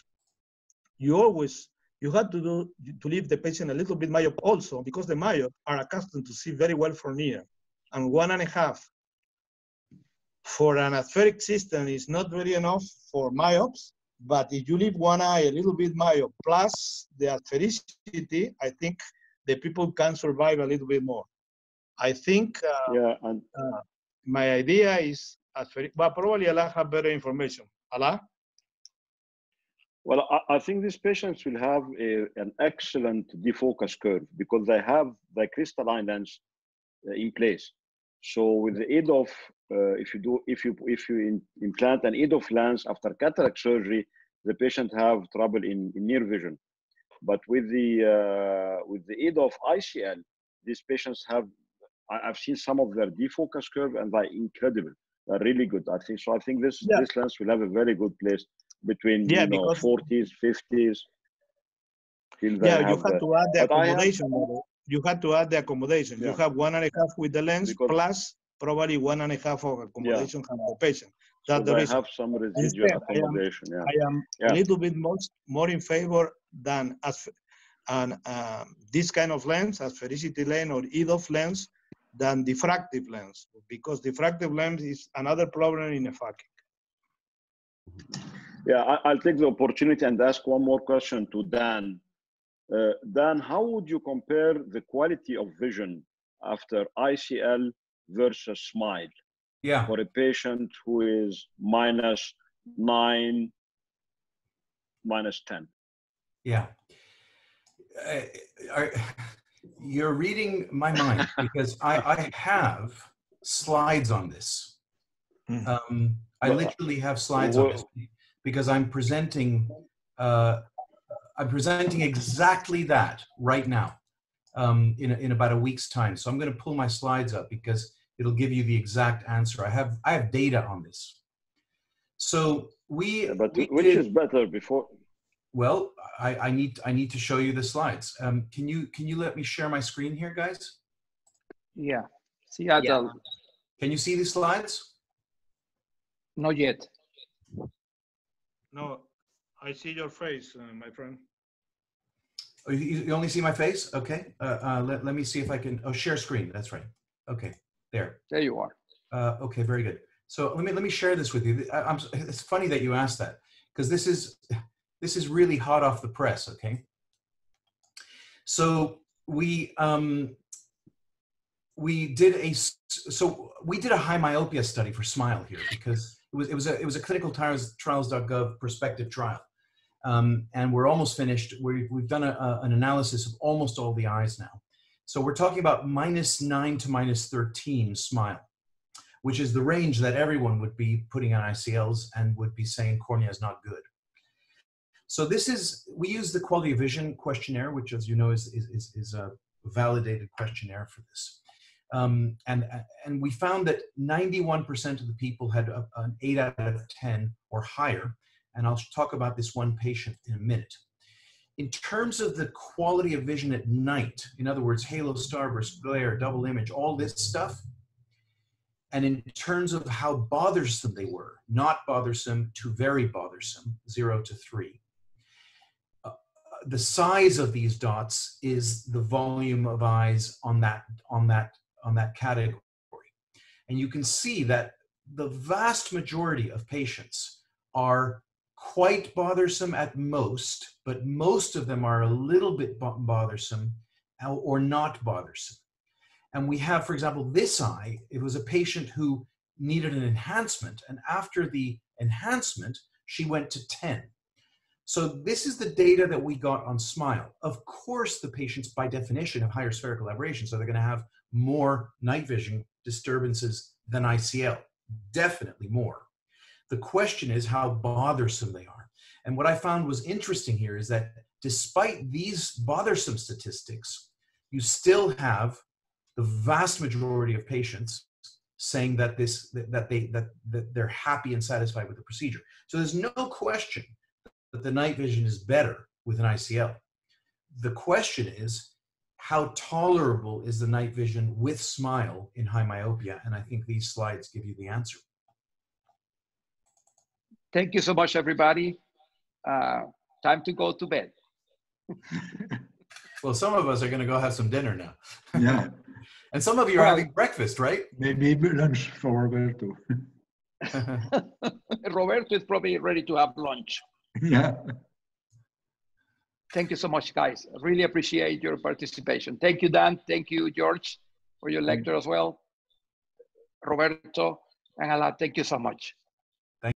you had to leave the patient a little bit myop also, because the myop are accustomed to see very well from near, and 1.5 for an aspheric system is not really enough for myops. But if you leave one eye a little bit myop plus the asphericity, I think the people can survive a little bit more. I think Yeah, and my idea is aspheric, but probably Allah have better information. Allah? well, I think these patients will have an excellent defocus curve because they have the crystalline lens in place. So with the EDOF, if you implant an EDOF lens after cataract surgery, the patient have trouble in near vision. But with the EDOF ICL, these patients have. I've seen some of their defocus curve, and they're incredible. They're really good. I think so. I think this lens will have a very good place between 40s, 50s. You had to add the accommodation. You had to add the accommodation. You have 1.5 with the lens plus probably 1.5 of accommodation from the patient. That's the reason. Have some residual accommodation. I am a little bit more in favor than this kind of lens, asphericity lens or EDOF lens, than diffractive lens, because diffractive lens is another problem in a phakic. Yeah, I'll take the opportunity and ask one more question to Dan. Dan, how would you compare the quality of vision after ICL versus SMILE? Yeah. For a patient who is -9, -10. Yeah. You're reading my mind because I have slides on this. I literally have slides on this because I'm presenting exactly that right now in about a week's time. So I'm going to pull my slides up because it'll give you the exact answer. I have data on this. So which is better before? Well, I need to show you the slides. Can you let me share my screen here, guys? Yeah. Seattle. Yeah. Can you see the slides? Not yet. No, I see your face, my friend. Oh, you only see my face? Okay. Let me see if I can. Oh, share screen. That's right. Okay. There. There you are. Okay. Very good. So let me share this with you. It's funny that you asked that because this is really hot off the press. Okay. So we did a high myopia study for SMILE here because it was a clinicaltrials.gov prospective trial. And we're almost finished. We've done an analysis of almost all the eyes now. So we're talking about -9 to -13 SMILE. which is the range that everyone would be putting on ICLs and would be saying cornea is not good. So this is, we use the quality of vision questionnaire, which, as you know, is a validated questionnaire for this. And we found that 91% of the people had an 8 out of 10 or higher. And I'll talk about this one patient in a minute. In terms of the quality of vision at night, in other words, halo, starburst, glare, double image, all this stuff, and in terms of how bothersome they were, not bothersome to very bothersome, 0 to 3. The size of these dots is the volume of eyes on that category. And you can see that the vast majority of patients are quite bothersome at most, but most of them are a little bit bothersome or not bothersome. And we have, for example, this eye, it was a patient who needed an enhancement, and after the enhancement, she went to 10. So this is the data that we got on SMILE. Of course, the patients, by definition, have higher spherical aberration, so they're going to have more night vision disturbances than ICL, definitely more. The question is how bothersome they are. And what I found was interesting here is that despite these bothersome statistics, you still have the vast majority of patients saying that they're happy and satisfied with the procedure. So there's no question that the night vision is better with an ICL. The question is, how tolerable is the night vision with SMILE in high myopia? And I think these slides give you the answer. Thank you so much, everybody. Time to go to bed. Well, some of us are going to go have some dinner now. Yeah. And some of you are having breakfast, right? Maybe lunch for Roberto. Roberto is probably ready to have lunch. Yeah. Thank you so much, guys. I really appreciate your participation. Thank you, Dan. Thank you, George, for your lecture as well. Roberto and Ala, thank you so much.